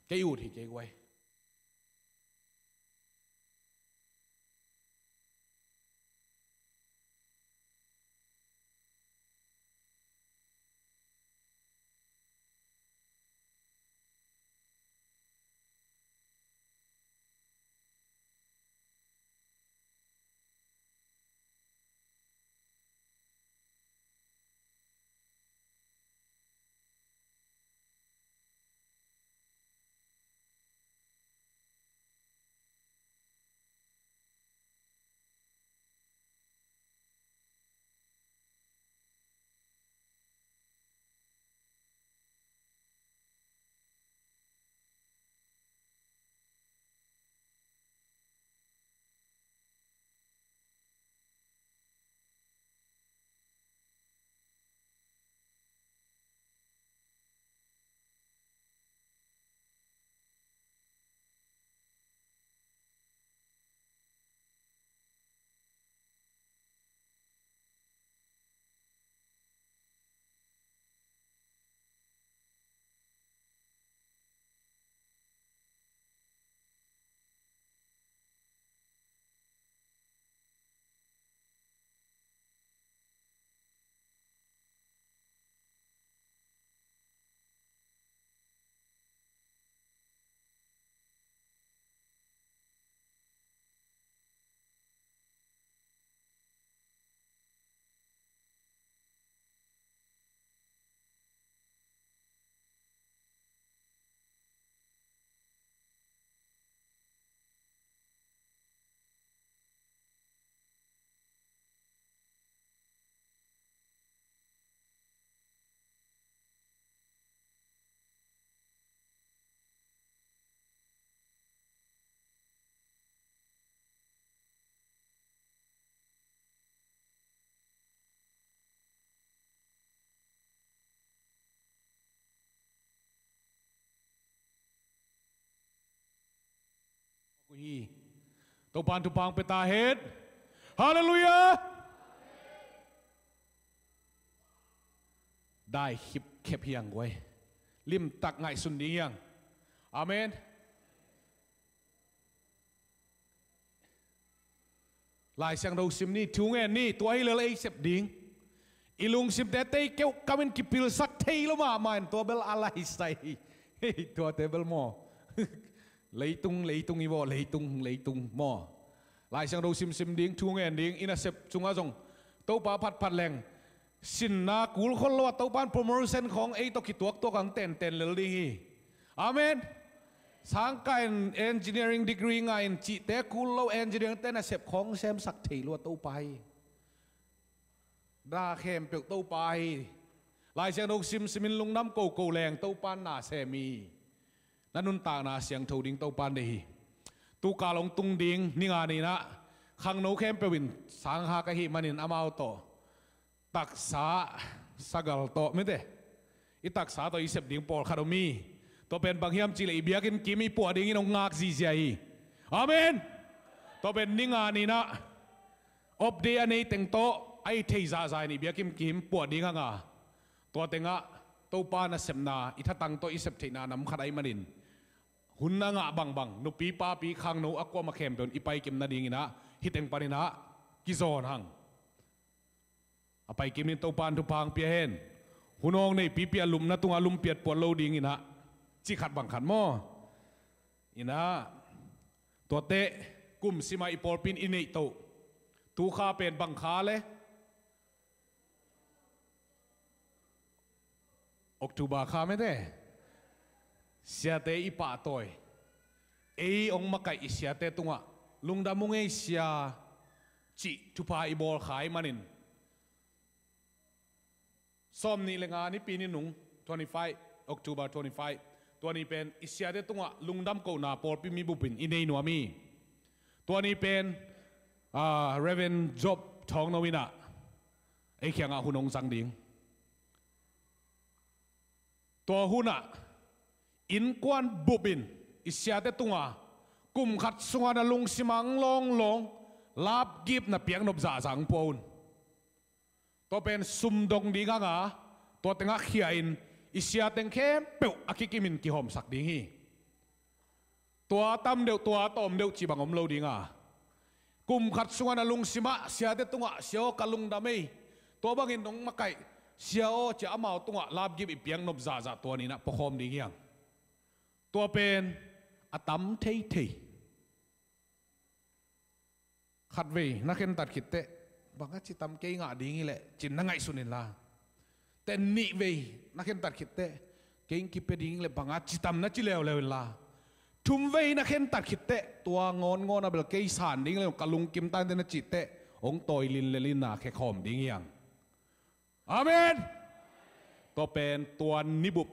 cái ưu thì cái quay tàu pan tu pang peta hết hallelujahได้ขิบเข็บเฮียงไว้ลิมตักไงสุนดีเฮียงอาเมนลายเสียงเราซิมนี่ทุ่งเงินนี่ตัวไอ้เลไอ้เสพดิ้งอีลุงซิมเตเต้เกี่ยวกับมันกิปิลสักเทแล้วมามันตัวเบลอะไรใส่ตัวเตเบลหมอlấy tung ibo lấy tung mò lại sang đâu sim điếng chung nghe điếng ina sep chung á rong tàu pa phát leng xin na cúl khol lo tàu pan promotionของไอ้ตัวคิดตัวกังเต้นเลยดิamen สังกัด engineering degree ไงจีแต่กูเรา engineering เต้นเสพของแซมสักทีรัวตู้ไปด่าเข้มเปลือกตู้ไปลายเสียงดกซิมินลงน้ำโกแรงตู้ปานนาเซมีนั่นนุนตานาเสียงทูดิ้งตู้ปานดีตู้กาลงตุงดิ้งนี่งานนี้นะขังโนเข้มเปวินสังหากะหิมันินอามาโตตักษาสักลโตไม่ได้อีตักษาตัวอีเสพดิ้งปอลคาร์มีตัวเป็นบางเฮียมจิเลอีเบียกินกิมีปวดดิ้งนงงากซีเซียอีอาเมนตัวเป็นนิงานีนะอบเดียนี่เต็งโตไอเทซาใจนี่เบียกิมปวดดิ้งงาตัวเต็งะตัวปานะเสพนาอิทัตังตัวอีเสพเทนานำขัดไอมันินหุ่นนางะบังนุปีป้าปีขังนูอักวมาเข้มโดนอีไปกิมนาดิ้งนะฮิตเต็งปานินะกิโซนหังอไปกิมนินตัวปานทุพังเปียเฮนหุ่นองในปีเปียลุมนะตุงอลุมเปียดปวดโลดิ้งนะจีขัดบังขันหม้ออินะตัวเตะกุมสิมาอีปอลปินอินเนโตตูข้าเป็นบังคาเลยออกตุบาข้าไม่ได้เสียเตอีป่าตอยองมาไก่เสียเตตุงะลุงดามุงเสียจิทุพาอีบอลขายมันินซ้อมนี่เลงานี่ปีนี้หนุ่ง25 October 25ตัวนี้เป็นอิสยาเดตุงะลุงดำโกนาปอลปิมีบุปินอินเนนัวมีตัวนี้เป็นเรเวนจอบทองนวินะไอเขียงหุ่นองสังดิงตัวหุ่นอินกวนบุปินอิสยาเดตุงะกุมขัดสวรรค์ลุงสิมังลงลาบกิบนะเปียงนบจ่าสังปูนตัวเป็นซุมดงดีงาตัวเต็งะเขียนอิสยาเต็งเข้มเปิลอากิกิมินกิหอมสักดีฮี ตัวตั้มเดียวตัวต้มเดียวจีบังอมโลดิงอ่ะกุมขัดสวนาลุงสิมะเสียเดตุงะเสียวกะลุงดำไม่ตัวบางอินน้องมาไก่เสียวจะเอามาตุงะลาบยิบอีเปียงนบซาซาตัวนี้นะประคมดีเงี้ยงตัวเป็นอตัมเทเทขัดเวนักเขียนตัดขิดเตะบางทีตำเก่งอ่ะดีงี้แหละจินนั่งไงสุนินละแต่นี่เวนักเขียนตัดขิดเตะเก่งกิเปดีงี้แหละบางทีตำนั่นจิเลวเลวละทุ่มเวนักเขียนตัดขิดเตะตัวงอนงอนอะเบลเกยสานดีงี้เลยกะลุงกิมตันเดนจิตเตะองตอยลินเลลินนาแค่คอมดีงี้ยังอาเมนตัวเป็นตัวนิบุบ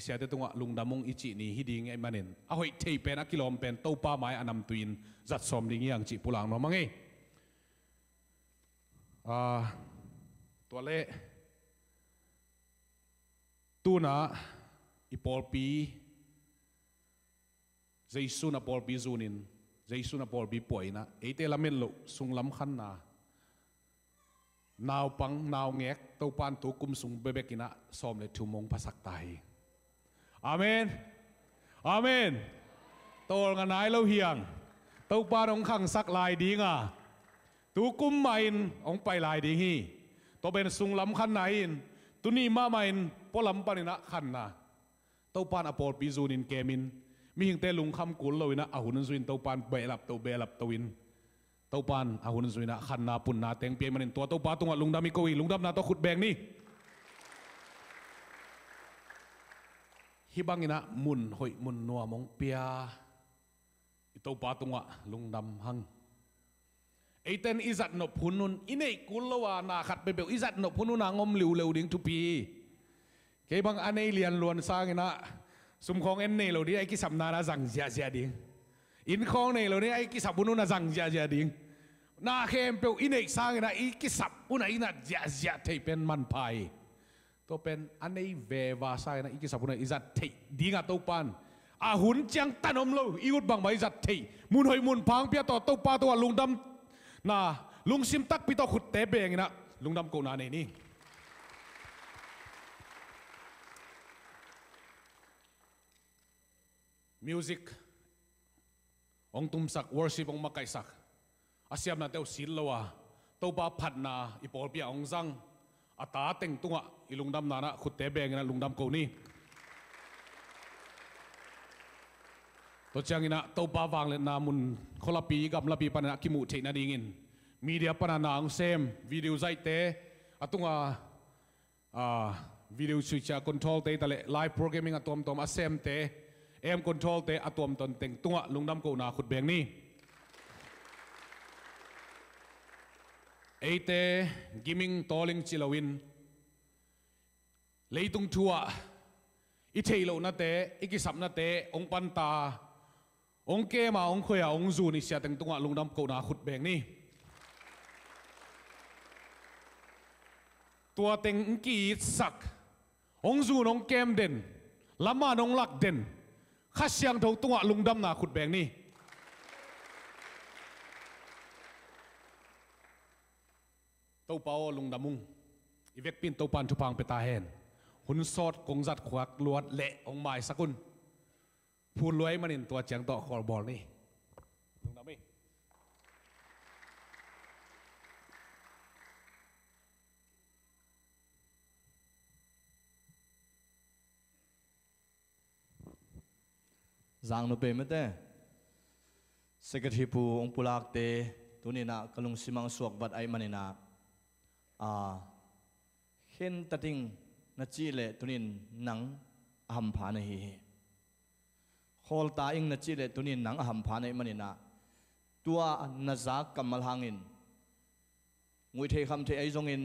เสียแต่ตัวลุงดำมงอิจินี่ฮิดีงี้มันเองเอาให้เทเป็นอักกิโลมเป็นเต้าป้าไม้อนำตุยนจัดสมดีงี้ยังจิปุลังน้องมั้งไงตัวเล่ตัวน่ะอีปอลปีใจสุนับปอลปีจูนินใจสุนับปอลปีป่วยนะไอเตลเมนลุสุงล้ำขันนะนาวปังนาวเงกตัวปานตัวกุมสุงเบเบกินะซ้อมเลยทุ่มงภาษาไทยอาเมนอาเมนตัวงานไหนเราเฮียงตัวปานองขังสักลายดีงะตัวกุมไม่องไปลายดีฮีตัวเป็นสุงล้ำขันไหนตัวนี้มาไม่พอล้ำปานินะขันนะตัวปานอปอลปีจูนินเกมินมีหิงเตลุงคำกุลเลยนะอาหุนสุวินตัวปานเบลับตัวเบลับตัววินตัวปานอาหุนสุวินะขันนาปุ่นนาเต็งเปียมันตัวตัวปานตัวลุงดำมีโกวีลุงดำนาตัวขุดแบงนี่ฮิบังอินะมุนหอยมุนนัวมงเปียตัวปานตัวลุงดำหังไอเต้นอิจัดนบพุนุนอินเอกกุลวานาขัดไปเบลอิจัดนบพุนุนางอมเหลวเหลวดิ้งทุปีเก็บังอันเอเลียนล้วนสร้างนะสมของเอ็นเนเหล่านี้ไอ้กิสับนานาจังเจียดิ้งอินของเนเหล่านี้ไอ้กิสับพุนุนาจังเจียดิ้งนาเข้มเปลวอินเอกสร้างนะไอ้กิสับพุนไอ้น่ะเจียเทเป็นมันพายตัวเป็นอันเอเววาสร้างนะไอ้กิสับพุนอิจัดเทดิ้งอ่ะตัวปันอาหุนจังตันอมโลอีอุดบังใบจัดเทมุนหอยมุนพังเปียต่อตัวปาตัวลุงดำน่ะลุงซิมตักปีต่อขุดเตะเบงนะลุงดำโกนาเนนี่มิวสิกองตุมสักวอร์ชิปองมาไกสักอาเซียมนาเตวศิลละวะตัวบ้าพัดนาอีปอลเปียองซังอาตาเต็งตุงะอีลุงดำนานะขุดเตะเบงนะลุงดำโกนี่ตัวจังอินะตัวบ้าวางเลนามุนคนละปีกับละปีปันนะกิมุเทนาดิงินมีเดียปนานางเซมวิดีโอใจเตะตุงวิดีโอสวิตช์คอนโทรลเตะแต่ไลฟ์โปรแกรมมิ่งตัวมอาเซมเตะเอ็มคอนโทรลเตะตัวมตนเต็งตัวลุงดำโกนาขุดแบงนี่เอเตกิมิงตอลิงจิลวินเลยตุงทัวอิเทโลนาเตะอิกิสับนาเตะองปันตาองเกมาองขยาองจูนิเสียเต็งตัวลุงดำโกนาขุดแบงนี่ตัวเต็งกีสักองจูนองเกมเด่นละมานองหลักเด่นข้าเสียงเท่าตัวลุงดำนาขุดแบงนี่ตัวเปาลุงดำมุงอีเวกปินตัวปันทุพังไปตาเห็นหุ่นสอดกงจัดขวักลวดเละองไม้สักุลพูดรวยมันอินตัวเจียงต่อคอร์บอลนี่ลุงดำไม่จางนุเปมเต้สกัดฮิปูองปุลักเตตุนินะกลุงสิมังสวกบัดไอมันนะเห็นตัดทิ้งนัดจีเลตุนินนังอัมพานะฮีโคลตาอิงนัดจีเลตุนินนังอัมพานะมันนะตัวนัจักกัมมัลหังอินงวยเทคำเทไอจงอิน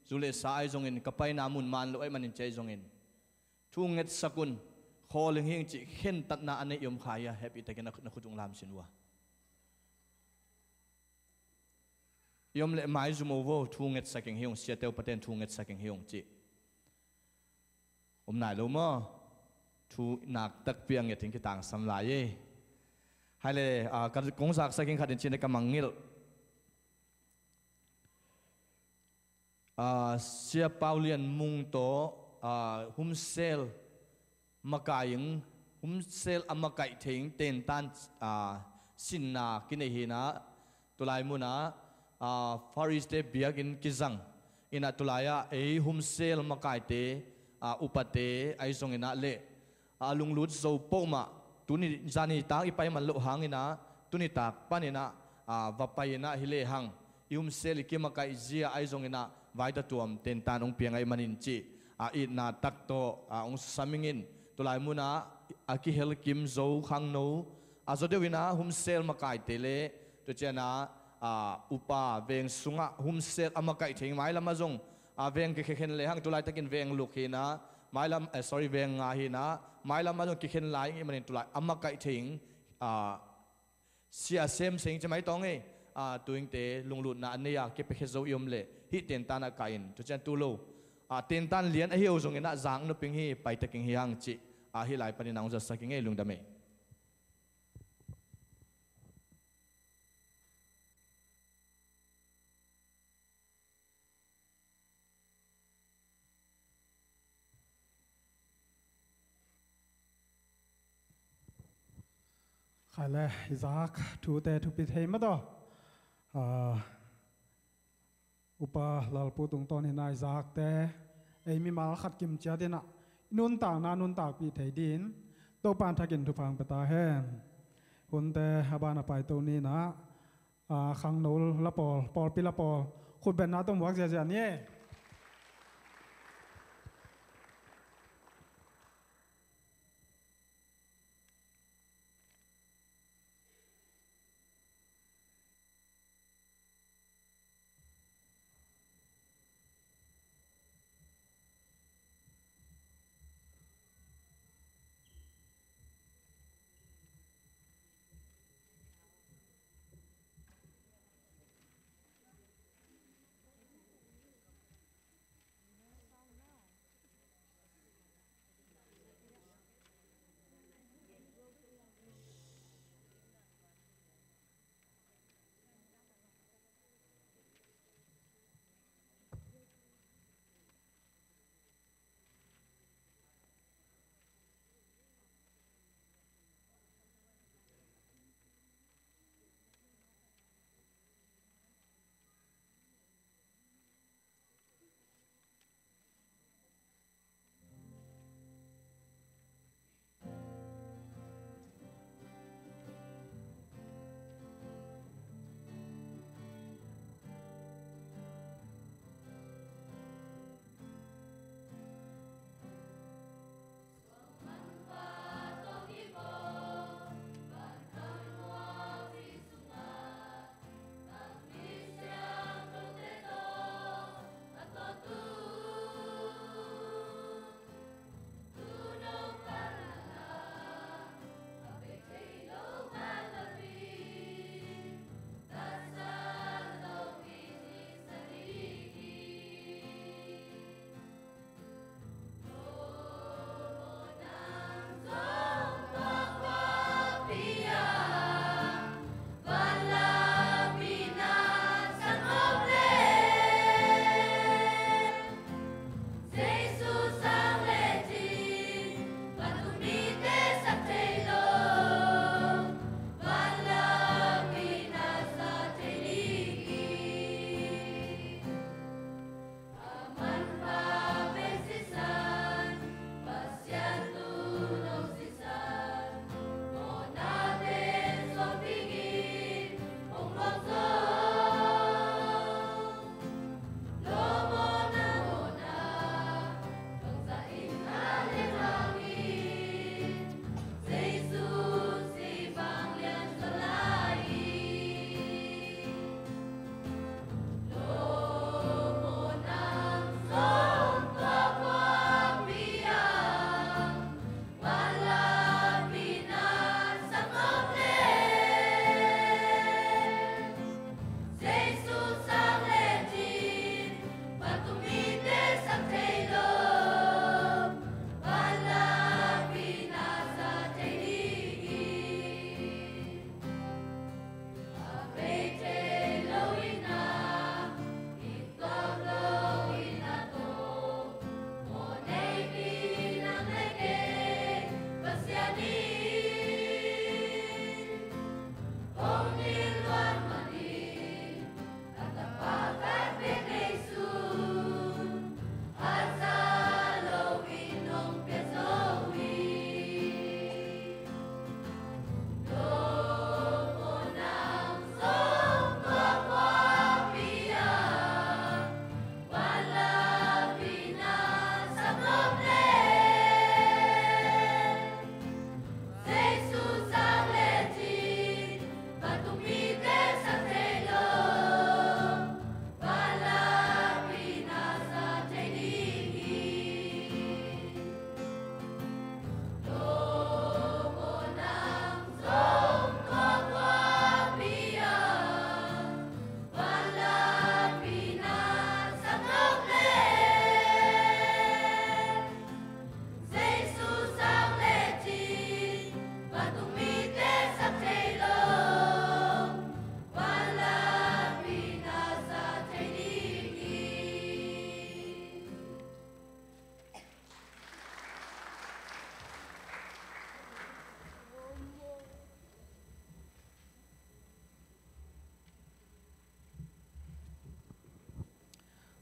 จุเลสาไอจงอินกับไปนามุนมันลุไอมันอินใจจงอินทุ่งเง็ดสกุลขอเรื่องเฮงจิเห็นตัดนาอันนี้ยมขายาแฮปปี้แต่กันนักขุดจงลามสินวะยมเละไม้จุโมโวทุ่งเง็ดสักเฮงเสียเตวประเด็นทุ่งเง็ดสักเฮงจินายรู้มั้ยทูนักตักเปียงเง็ดถึงกี่ต่างสำลายให้เลยการกงสักสักเฮงขัดเดินชินในกำมังงิลเสียเปาเลียนมุงโตหุ่มเซลมากายิง hum sel ama kai thing ten tan sin na kine hi na tulai mu na faris te biakin kizang ina tulaya e hum sel ma kai te upate ai song ina le lung lut zo poma tuni jani ta ipai man lo hangina tuni tak panina vapaina hile hang ium sel ki ma kai zia ai song ina vai ta tuam ten tan ong piang ai manin chi i na tak to ong samingin tulai mu na aki hel kim zo khang no zo dewina hum sel ma kai te le to chena upa veng sunga hum sel ama kai thing mai lama zong veng ke khen le hang tulai takin veng lukhina mai lam sorry veng nga hi na mai lam ma zong ki khen lai ngi manin tulai ama kai thing sia sem sing chamai tong e tuing te lunglut na ania ke pe khezo yom le hi ten tan a kain to chen tu lo ten tan lian a hiu zong ina zang no ping hi pai taking hi hang chi hi lai pani nang za saking e lungdame khai le Isaac thu te thu pi thei ma do upa lalpu tung ton hin Isaac te ei mi mal khat kim cha te na nun ta na nun ta pi thei din to pan thakin thu phang pata hen hun te habana pai to ni na khang nol la pol pi la pol khut ben na tom wak ja ja ni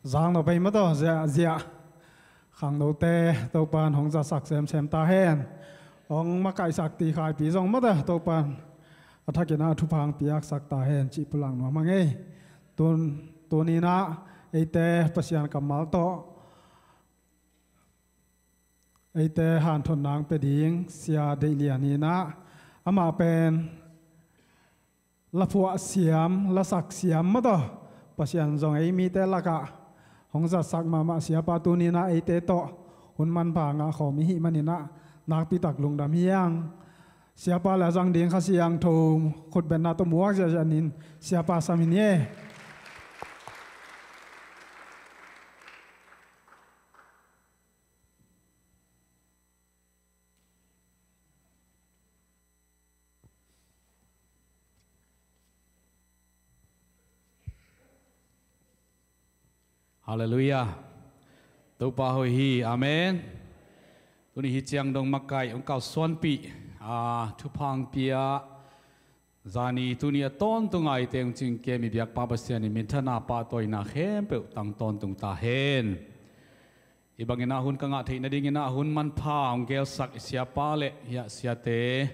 giang nó bay mất đó dạ khang đầu tê tàu pan hong ra sạc xem ta hen hong mắc cái sạc tì khai pi rong mất đó tàu pan thắc cái na thu phang piak sạc ta hen chỉ pulang nó mang nghe tuần ní na ấy tê pasian kamal to ấy tê hàn thôn nang pe ding sia dei lian ní na ama pen la phua siam la sak siam mất đó pasian rong ấy mi tê la cả hong za sak ma sia pa tu ni na ai te to hun man pa nga kho mi hi mani na nak pi tak lung dam hiang sia pa la jang ding kha siang tho khut ben na to muak ja janin sia pa samin ye Hallelujah. Tâu pa hoi hi. Amen. Tu ni hi chiang dong makai ong kau suan pi. Thu phang pia. Zani tu ni ton tu ngai teng ching ke mi biak pa pasian ni min thana pa toy na khem pe tang ton tung ta hen. Ibang ina hun kanga thei na ding ina hun man pha ong gel sak sia pa le ya sia te.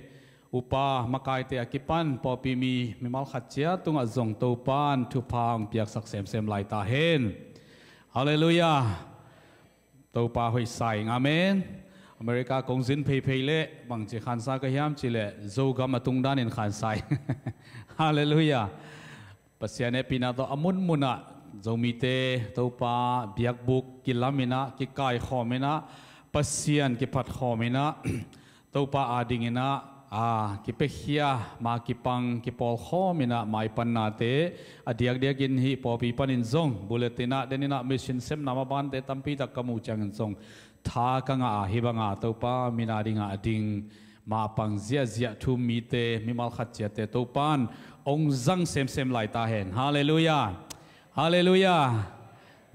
Upa makai te akipan po pi mi mal khat chia tunga zong to pan thu phang piak sak sem lai ta hen. Hallelujah. Tâu pa hoi sai amen. America kong zin pei le bang chi khan sa ka hiam chi le zo gam atung dan in khan sai. Hallelujah. Pasiane pina to amun muna zo mi te tâu pa biak buk kilamina ki kai khomina pasian ki phat khomina tâu pa adingina ki pekhia ma ki pang ki pol khomina mai panna te adiak diakin hi popi panin zong bulletina denina mission sem nama ban te tampi tak kamu changan zong tha kanga hibanga topa minadinga ading ma pang zia thu mi te mimal khat chia te topan ong zang sem lai ta hen hallelujah hallelujah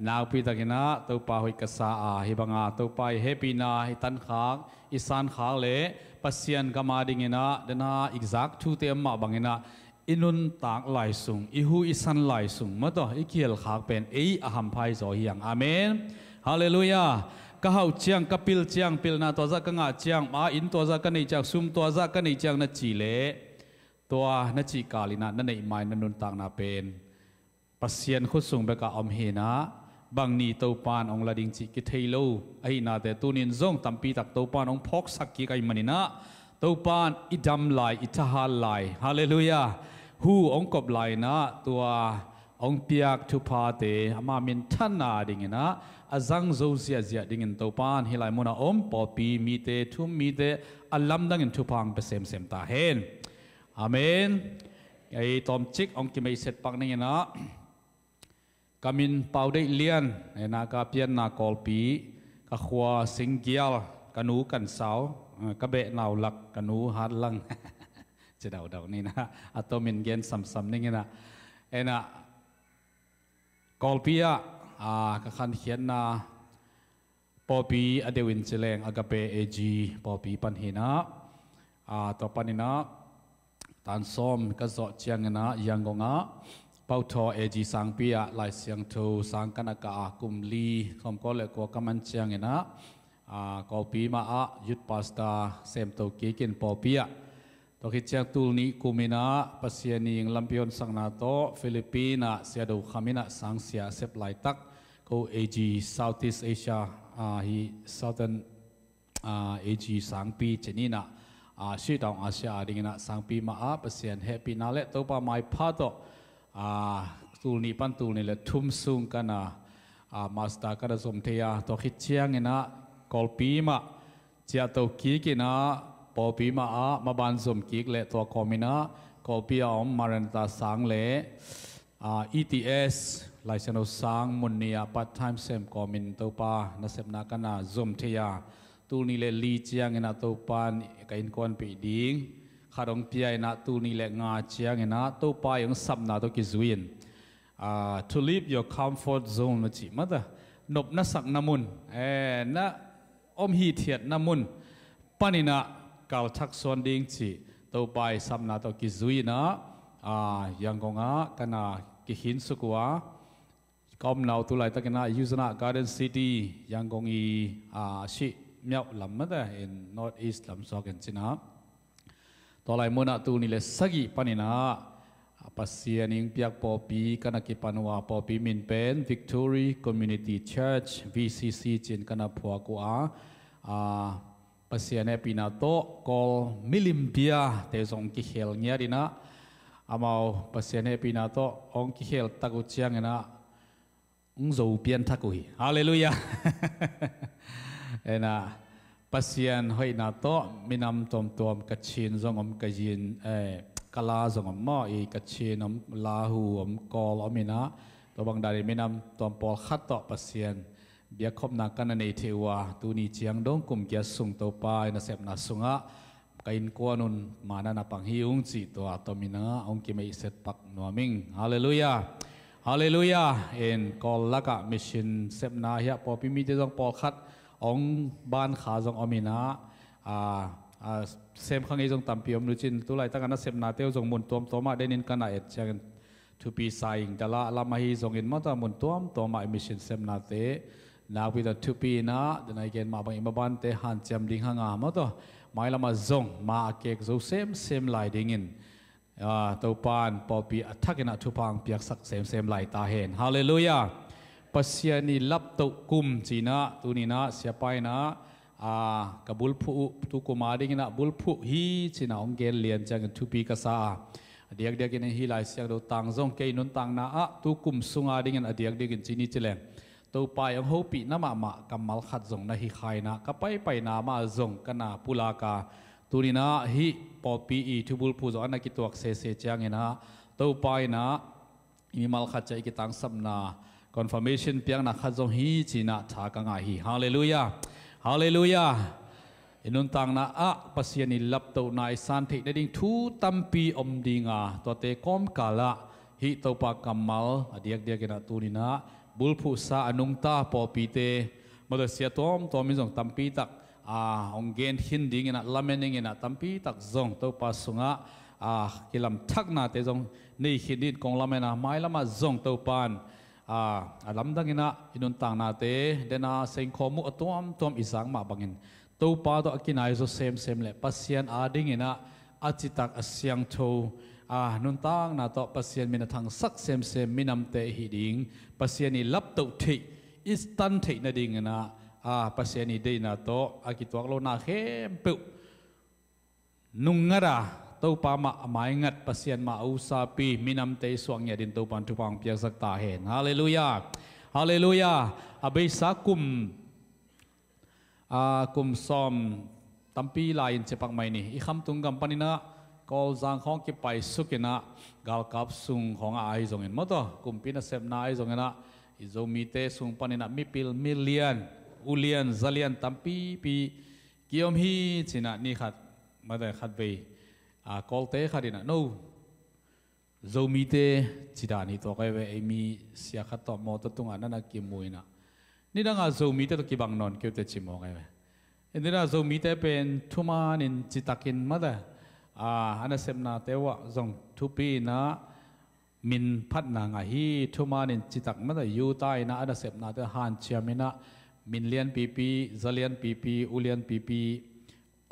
naw pi takina topa hoi kasa hibanga topa happy na hitan khak isan khak le pasian kama dingina dena exact thu te amma bangina inun tak lai sung ihu isan lai sung mato ikiel khak pen ei aham phai zo hiang amen hallelujah ka hau chiang kapil chiang pil na to za ka nga chiang ma in to za ka nei chak sum to za ka nei chiang na chi le to na chi kalina na nei mai na nun tak na pen pasian khut sung be ka om he na bang ni to pan ong lading chi ki thailo ai na te tunin zong tampi tak to pan ong phok sak ki kai manina to pan idam lai itahal lai hallelujah hu ong kop lai na tua ong piak thu pa te ama min thana dingina azang zo zia dingin to pan hilai mona om popi mi te thum mi te alam dang in thu pang pe sem ta hen amen ai tom chik ong ki mai set pak ningina kamin pau dei lian na ka pian na kolpi ka khwa singial kanu kan sao ka be naw lak kanu hat lang che dau ni na atomin gen sam ningina ena kolpia ka khan hian na popi adewin cheleng agape ag popi panhina to panina tan som ka zo chiangena yangonga pau tho ag sangpia lai siang tho sangkanaka kumli khom ko le ko kaman chiangena kolpi ma youth pastor sem to kikin popia to khi chiang tul ni kumina pasiani ing lampion sangna to Filipina siado khamina sang sia sep lai tak ko ag Southeast Asia hi Southern ag sangpi chenina shi dong Asia dingina sangpi ma pasian happy na le to pa mai pha to tul ni pan tul ni le thum sung kana master kana som thea to khi chiang ina kolpi ma chia to ki kina popi ma ma ban som ki le to komina kolpi om maranta sang le ETS laisano sang munia part time sem komin to pa na sem na kana zum thea tul ni le li chiang ina to pan kain kon pi ding kharong piai na tu ni le nga chiang ina to pa yung sap na to ki zuin to leave your comfort zone ma chi ma da nop na sak namun na om hi thiat namun panina kal thak son ding chi to pai sap na to ki zuina yang gonga kana ki hin sukwa ก็มนาตุไลตะกันนะยูสนาการ์เดนซิตี้ยังคงอีชิเมียวลำมาแต่ in north east ลำสอกันจินะตอนไรมุนาตูนี่เลยสกิปนินะปัสยานิงเปียกปอปีกันนักปนวาปอปีมินเป็น Victory Community Church VCC จินกันนับพัวกัวปัสยาเนปินาโตกอลมิลิมเปียเตจงกิเฮลเนียดินะอามาปัสยาเนปินาโตองกิเฮลตะกุเชียงนะzo pian thakui hallelujah ena pasian hoina to minam tom tom kachin zongom kajin kala zongom mo I kachinom lahu om kol omina to bang dari minam tom pol khat to pasian bia khop na kan nei thewa tu ni chiang dong kum kya sung to pa na sep na sunga kain ko nun mana na pang hiung chi to atomina ong ki mai set pak noming hallelujah Hallelujah in call laka mission sepna hiya popi mi te jong pol khat ong ban kha jong omina sem khang e jong tampiom nu chin tu lai ta kana sepna te jong mun tom toma denin kana et chang to be saying dala lama hi jong in mata mun tom toma mission sepna te na with the to be na then again ma bang imaban te han cham ding hanga ma to mai lama jong ma kek zo sem lai ding inตัวปานปอปีทักกินะทุพังเปียกสักเซมไหลตาเห็นฮาเลลูยาปัสยานีลับตุกุมจีนะตุนีนะเสียไปนะกับบุลผู้ตุกุมาดิกินะบุลผู้ฮีจีนะองเกลเลียนจังทุปีกษาเดียกกินฮีไลเสียดูตังซงเกยนุนตังนะตุกุมสุงาดิกินเดียกกินจีนี่เจเลงตัวไปองโฮปีนะมากัมมัลขัดซงนะฮีไข่นะกับไปนามาซงกันนะปุลากาตุนีนะฮีปอปีอีทุบุลผู้จอนักกิตัวเซจางเงินะตัวไปนะมีมัลขัดใจกิตังสัมนา confirmation เพียงนักขัดจงฮีจีนะทากังไอฮีฮาเลลูยาฮาเลลูยาอินุนตังนะปัสยานิลับตัวนายสันติได้ดิ้งทูตัมปีอมดิงตัวเตคอมกาละฮีตัวปากกัมมัลเดียกนะตุนีนะบุลผู้สาอนุงตาปอปีเตมาเลเซียตัวมิจงตัมปีตักองเกนหินดิ่งนะลาเมนิงนะตัมปีตักซงตัวปัสสุงะกิลำทักนาเตจงนี่หินดินกองลาเมนะไม่ละมาซงตัวปานลำดังนะอินุนต่างนาเตเดนะเซงขมุตัวอิสังมาบังอินตัวปาตัวกินายโซเซมเลยปัสยันดิ่งนะอาจิตักเสียงโตนุนต่างนาตัวปัสยันมินาทางสักเซมมินำเตหิดิ่งปัสยันนี่ลับตัวที่อิสตันที่นาดิ่งนะปัสยานีได้นาโตอากิตัวเราหน้าเข้มปุนุงงระตัวปามาหมายงัดปัสยานมาอุสาปีมินำเตสวงยาดินตัวปันทุพังเปียสักตาเห็นฮาเลลูยาฮาเลลูยาอาเบสากุมซอมตัมปีลายน์เจปักไม่นี่อีคำตุงกัมปนินะกอลจางของกิไปสุกินะกาลกับซุงของไอซงเงินมั้งตัวกุมปีนะเซมนาไอซงเงินะอิโซมีเตซุงปนินะมิลเลียนอุเลียนซาเลียนตัมปีกิยมฮีจินะนี่ขัดมาแต่ขัดไปกอลเตขัดดินะโนโซมีเตจิดานี่ตัวก็เวไอมีเสียขัดต่อมอตัวตุงอันนั้นกิมมวยนะนี่ดังอาโซมีเตตัวกิบังนอนเกี่ยวกับจิมอไงเวนี่ดังโซมีเตเป็นทุมานินจิตักินมาแต่อันนั้นเสพนาเตวะซงทุปีนะมินพัดนางฮีทุมานินจิตักมาแต่ยูใต้นะอันนั้นเสพนาเตฮันเชียมินะมินเลียนปีซาเลียนปีอุเลียนปี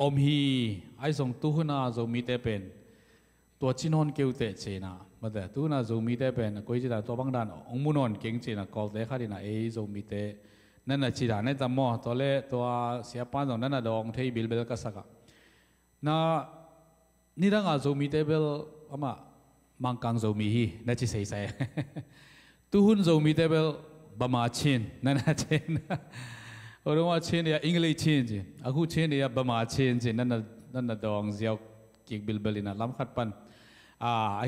อมฮีไอส่งตู้นาโซมีเตเป็นตัวชินอนเกี่ยวเตเจนะมาแต่ตู้นาโซมีเตเป็นก็จะได้ตัวบางด้านองมุนอนเก่งเจนะกอลเตขัดนะเอโซมีเตนั่นน่ะจีดาในตามมอตัวเล่ตัวเสียปานตรงนั้นน่ะดองเทบิลเบลกัสกะน่ะนี่ดังอาโซมีเตเบลอามามังกังโซมีฮีนั่นจีเซ่ตู้หุ่นโซมีเตเบลบามาชินนั่นน่ะชินโอ้รู้ว่าชินเนี่ยอังกฤษชินจีอากูชินเนี่ยบามาชินจีนั่นน่ะดองเสียวกิกบิลเบลินะล้ำขัดปัน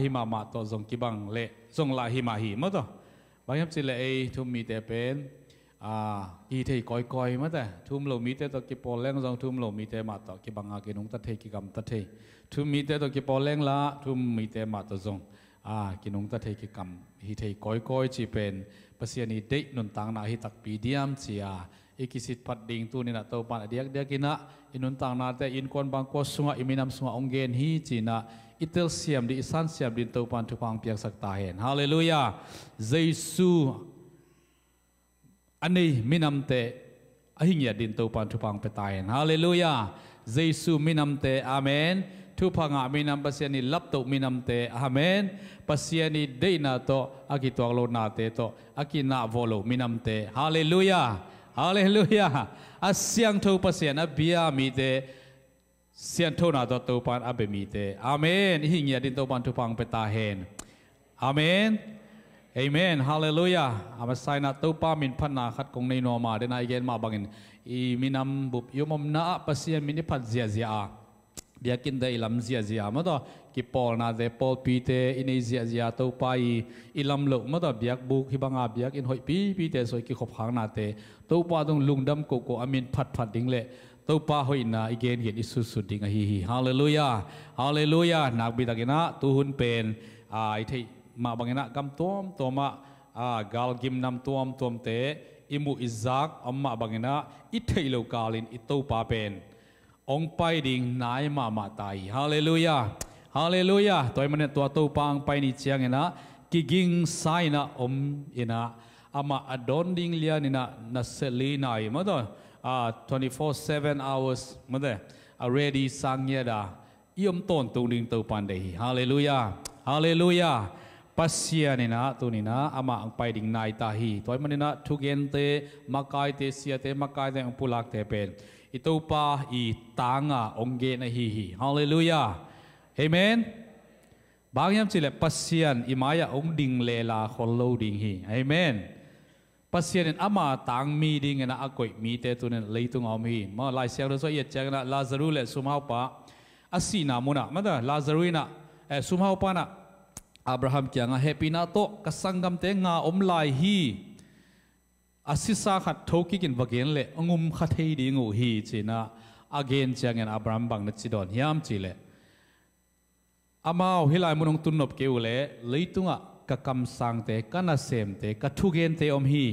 หิมะมาตัวทรงกิบังเละทรงลาหิมะหิมะตัวบางอย่างสิเละทุ่มมีแต่เป็นอีเทก้อยมาแต่ทุ่มเรามีแต่ตัวกิปอลแรงทรงทุ่มเรามีแต่มาตัวกิบังอากินุงตัดเทกิกรรมตัดเททุ่มมีแต่ตัวกิปอลแรงละทุ่มมีแต่มาตัวทรงกินุงตัดเทกิกรรมอีเทก้อยจีเป็นภาษาณีเด็กนุนตังนาฮิตักปีเดียมเสียอีกิสิทธิ์พัดดิ่งตัวนี้นะตัวปานเดียกกินะอินุนตังนาแต่อินคนบางก็สุงอิมินำสุงองเกนฮีจีนะอิตเตลเซียมดิอิสันเซียมดินตัวปานทุพังเปียกสักตาเห็นฮาเลลูยาเยซู อันนี้มินำเตอหิงยาดินตัวปันทุพังเปตายฮาเลลูยาเยซูมินำเตอาเมนทุพังอามินำปัสยานิลับตุมินำเตอาเมนปัสยานิเดนาโตอากิตัวโลนาเตโตอากินาโวโลมินำเตฮาเลลูยาฮาเลลูยาอาเสียงทูปัสยานาบิยามีเตเสียงทูนาโตตัวปันอาเบมีเตอาเมนหิงยาดินตัวปันทุพังเปตาเฮนอาเมนเอเมนฮาเลลูยาอามาไซนัตตัวปามินพันนาขัดกงในนอมาเดนายเกนมาบังอินอีมินำบุบยมมนาปัสยามินิพัดเซียเบียกินได้อิลัมเซียมาต่อกิปอลนาเดปอลปีเตอินเซียตัวไปอิลัมโลมาต่อเบียกบุกฮิบังอาเบียกอินหอยปีเตสวยกิขบหางนาเตตัวปาตรงลุงดำโกโกอามินพัดดิ้งเล่ตัวปาหอยนาอีเกนเห็นอิสุดดิ้งฮีฮาเลลูยาฮาเลลูยานักบิดากินะตูหุนเป็นไอที่มาบังอินะกำตัวมากาลกิมนำตัวมเตอิมูอิซักอัมมาบังอินะอิเทโลกาลินอิตัวปาเป็นองไปดิ่งนายมาตายฮาเลลูยาฮาเลลูยาตัวมันตัวตัวปังไปนี่เชียงเนะกิกิงไซนะอินะอามาอดอนดิ่งเลียนี่นะนัสลีนายมาตัว24/7 hours มาตัวready สังเยดายมต้นตัวดิ่งตัวปันเดฮาเลลูยาฮาเลลูยาปัสยานี่นะตัวนี้นะอามาอังไปดิ่งนายตาฮีตัวมันนี่นะทุกเย็นเตมาไกเตเสียเตมาไกเตอังปุลักเตเป็นitu pa i tanga ongge na hi hallelujah amen bangyam chile pasian imaya ong ding lela khollo ding hi amen pasian in ama tang mi ding na akoi mi te tunen leitung om hi ma lai siang ro so ye chang na lazaru le sumau pa asina muna mada lazaru na sumau pa na abraham kyanga happy na to kasangam te nga om lai hi asisa khat thoki kin vagen le angum khathei ding u hi china again changen abraham bang na chidon hiam chile amao hilai munong tunnop ke ule leitunga ka kam sang te kana sem te ka thugen te om hi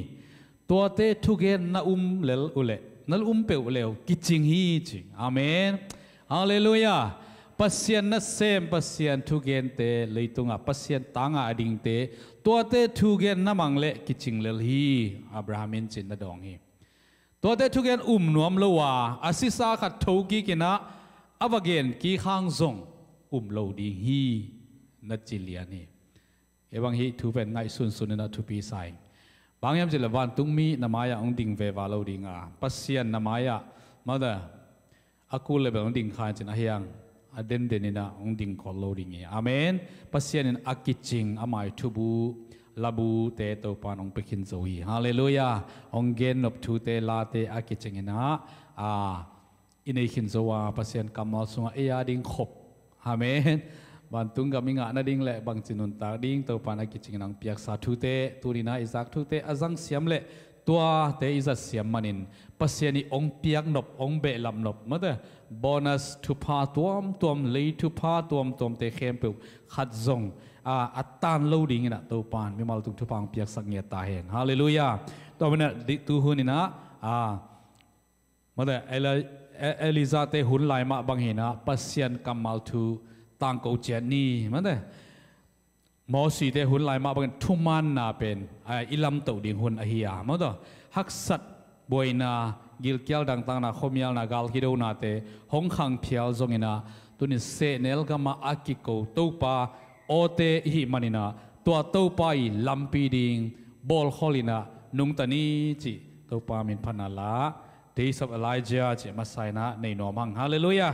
to te thugen na lel ule nal pe ule kiching hi chi amen hallelujah pasien na sem pasien thugen te leitunga pasien tanga ading teตัวเตทุเกนน้ำมังเละกิจิงเลลีอับราฮัมินจินนาดองฮีตัวเตทุเกนนวมเลวาอาศิสาขัดทูกีกินะอับเกนกีข้างซงโลดีฮีนัดจิเลียนี่เอวังฮีทูเป็นไงสุนนะทูปีไซบางยามจิเลวันตุงมีนามายาองดิงเววาโลดิงาปัสเซียนนามายามาเดอากูเลเบองดิงขานจินอาเฮียงอเดนเดนินะองดิงคอลโลดิงเออาเมนปัสยานินอากิจิงอามายทูบูลาบูเตโตปานองเปคินโซฮีฮาเลลูยาองเกนนบทูเตลาเตอากิจิงนะอินเอคินโซวาปัสยานกัมมัลสุงเอียดิงขบอาเมนบันตุงกามิงะนาดิงเละบังจินุนตาดิงโตปานอากิจิงนังเปียกสาทูเตตูรินาอิซักทูเตอาซังเสียมเละตัวเตอิซัสเสียมมันินปัสยานิองเปียกนบองเบลำนบมาเตบอนัสทุพาตัวมเลยทุพาตัวมเตเข้มเปิวขัดซงอัตตานโลดิ่งนะตัวปานมีมาตุงทุพังเปียกสังเกตตาเห็นฮาเลลูยาตัวมันเนี่ยตูหุนินะมาเตเอลิซาเตหุนไลมาบังเห็นนะปัสยันกัมมัลทูตังโกเจนีมาเตมอสีเตหุนไลมาบังทุมันนาเป็นอิลัมตัวดิ่งหุนอหิยามาเตฮักษัตบวยนากิลเกียลดังต่างนาขมียลนากาลฮิโดนาเตหงขังเพียวจงอินาตุนิเซเนลกามาอากิโกตูปาโอเตหิมันินาตัวตูปาอีลัมปีดิงบอลฮอลินานุงตานีจิตูปามินพันาลา days of Elijah จิมาไซนะในนอมังฮาเลลูยา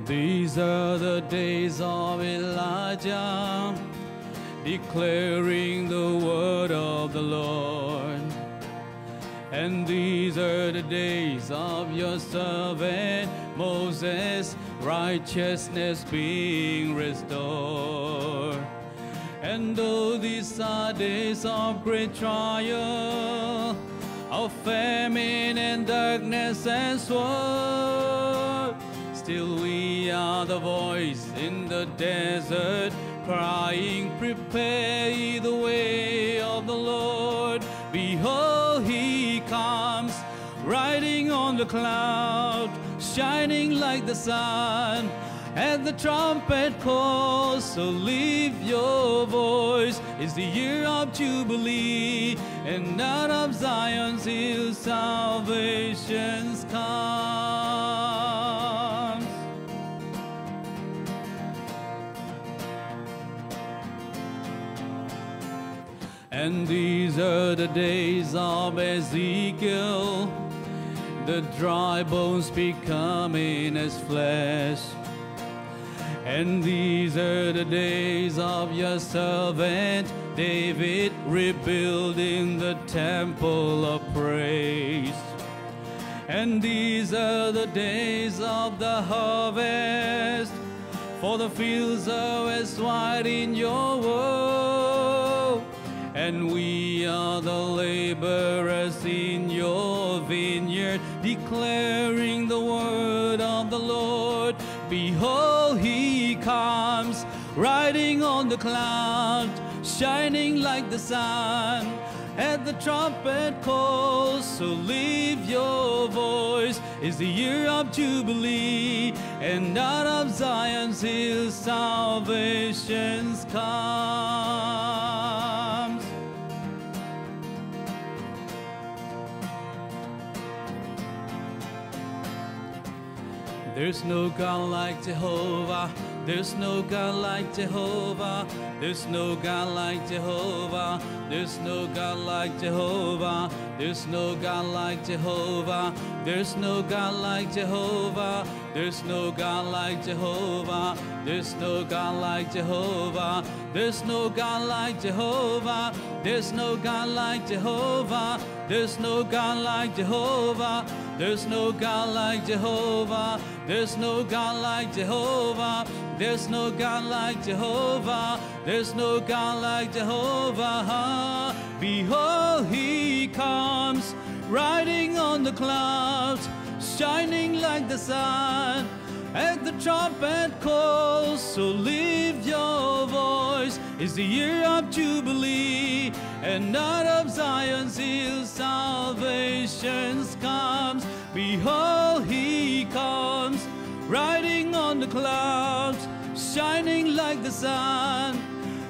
These are the days of Elijah, declaring the word of the Lord. And these are the days of your servant Moses, righteousness being restored. And though these are days of great trial, of famine and darkness and sword, still we are the voice in the desert, crying, prepare ye the way of the Lord. Behold, he comes, riding on the cloud, shining like the sun. And the trumpet calls, so lift your voice. It's the year of Jubilee, and out of Zion's hill salvation comes. And these are the days of Ezekiel, the dry bones becoming as flesh. And these are the days of your servant David, rebuilding the temple of praise. And these are the days of the harvest, for the fields are as white in your woe. And we are the laborers in your vineyard, declaring the word of the Lord. Behold, he comes, riding on the cloud, shining like the sun. And the trumpet calls, so lift your voice. It's the year of Jubilee, and out of Zion's hill salvation comes. There's no God like Jehovah. There's no God like Jehovah. There's no God like Jehovah. There's no God like Jehovah. There's no God like Jehovah. There's no God like Jehovah. There's no God like Jehovah. There's no God like Jehovah. There's no God like Jehovah. There's no God like Jehovah. There's no God like Jehovah. There's no God like Jehovah. There's no God like Jehovah. There's no God like Jehovah. There's no God like Jehovah. Behold, he comes, riding on the clouds, shining like the sun. And the trumpet calls, so lift your voice. It's the year of Jubilee, and out of Zion's hill salvation comes. Behold, he comes, riding on the clouds, shining like the sun.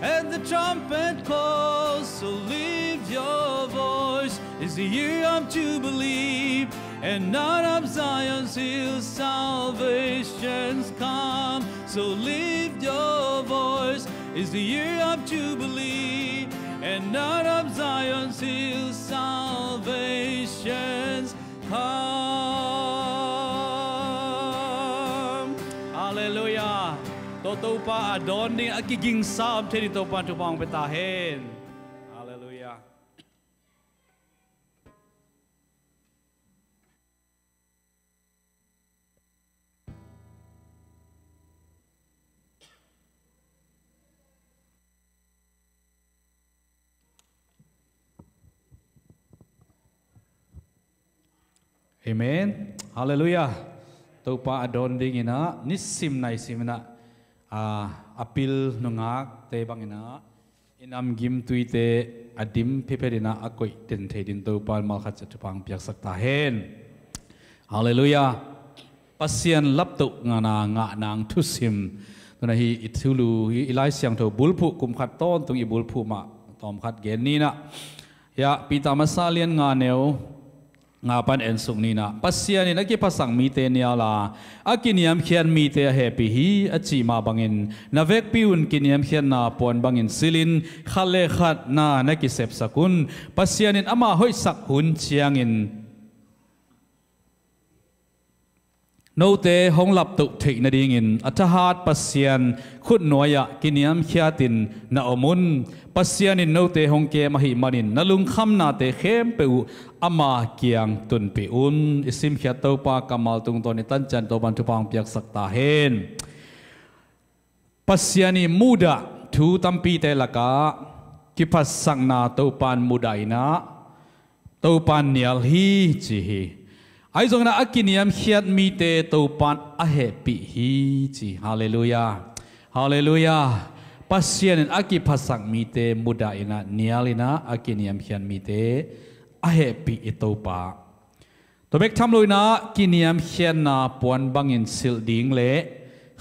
And the trumpet calls, so lift your voice. It's the year of Jubilee, and out of Zion's hill salvation's come. So lift your voice. It's the year of Jubilee, and out of Zion's hill salvation's come. Hallelujah. Toto pa adon ni akiging sab tedi to pa tupang betahen. Hallelujah. Amen. Hallelujah. Topa adon ding ina nisim na isimna apil nungak te bangina inam gim tuite adim piperina akoi ten thedin topa malkhat chatupang piak sakta hen. Hallelujah. Pasian laptu ngana nga nang tusim tuna hi itulu hi ilai siang to bulpu kum khat ton tung i bulpu ma tom khat gen ni na ya pita masalian nga neu ngapan ensung nina pasya ni nagi pasang mite niya la akiniam khian mite happy hi achi ma bangin navek piun kiniam khian na pon bangin silin khale khat na naki sep sakun pasyanin ama hoi sak hun chiangin โนเตหงหลับตุเทกนาดิ่งอินอัฐหัดปัสยานขุดหน่วยกินยามขียตินนาอมุนปัสยานินโนเตหงเกมหิมานินนลุงคำนาเตเข้มเปวอามาเกียงตุนปีอุนอิสิมขียตปากามัลตุงตอนิตันจันโตบันทุพังเปียกสักตาเฮนปัสยานิมุดะทูตัมปีเตลกากิปัสสังนาโตปันมุดายนะโตปันเนียลฮีจีฮีไอจงนะอากินยามขียดมีเตโตปันอาเฮปิฮีจีฮาเลลูยาฮาเลลูยาปัสยานินอากิปัสสังมีเตมุดายนะเนียลินะอากินยามขียดมีเตอาเฮปิอิโตปาตัวเบกทำลุยนะกินยามขียดนาปวนบังอินสิลดิงเละ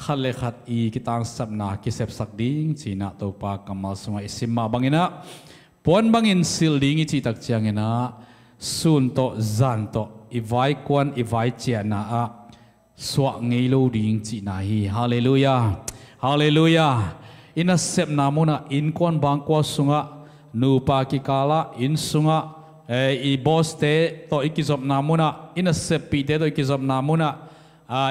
ขัดเลขัดอีกิตังสับนากิเซบสักดิ้งจีน่าตัวปากกำมาสมัยสิมาบังอินะปวนบังอินสิลดิ้งอีจีตักเจียงอินะสุนโตจันโตอีไว้กวนอีไว้เจียนาอะสวะเงยโลดิ้งจีน่าฮีฮาเลลูยาฮาเลลูยาอินะเซบนามุนะอินกวนบางกวสุงะนูปากิกาลาอินสุงะอีบอสเตโตอิกิซอบนามุนะอินะเซบปีเตโตอิกิซอบนามุนะ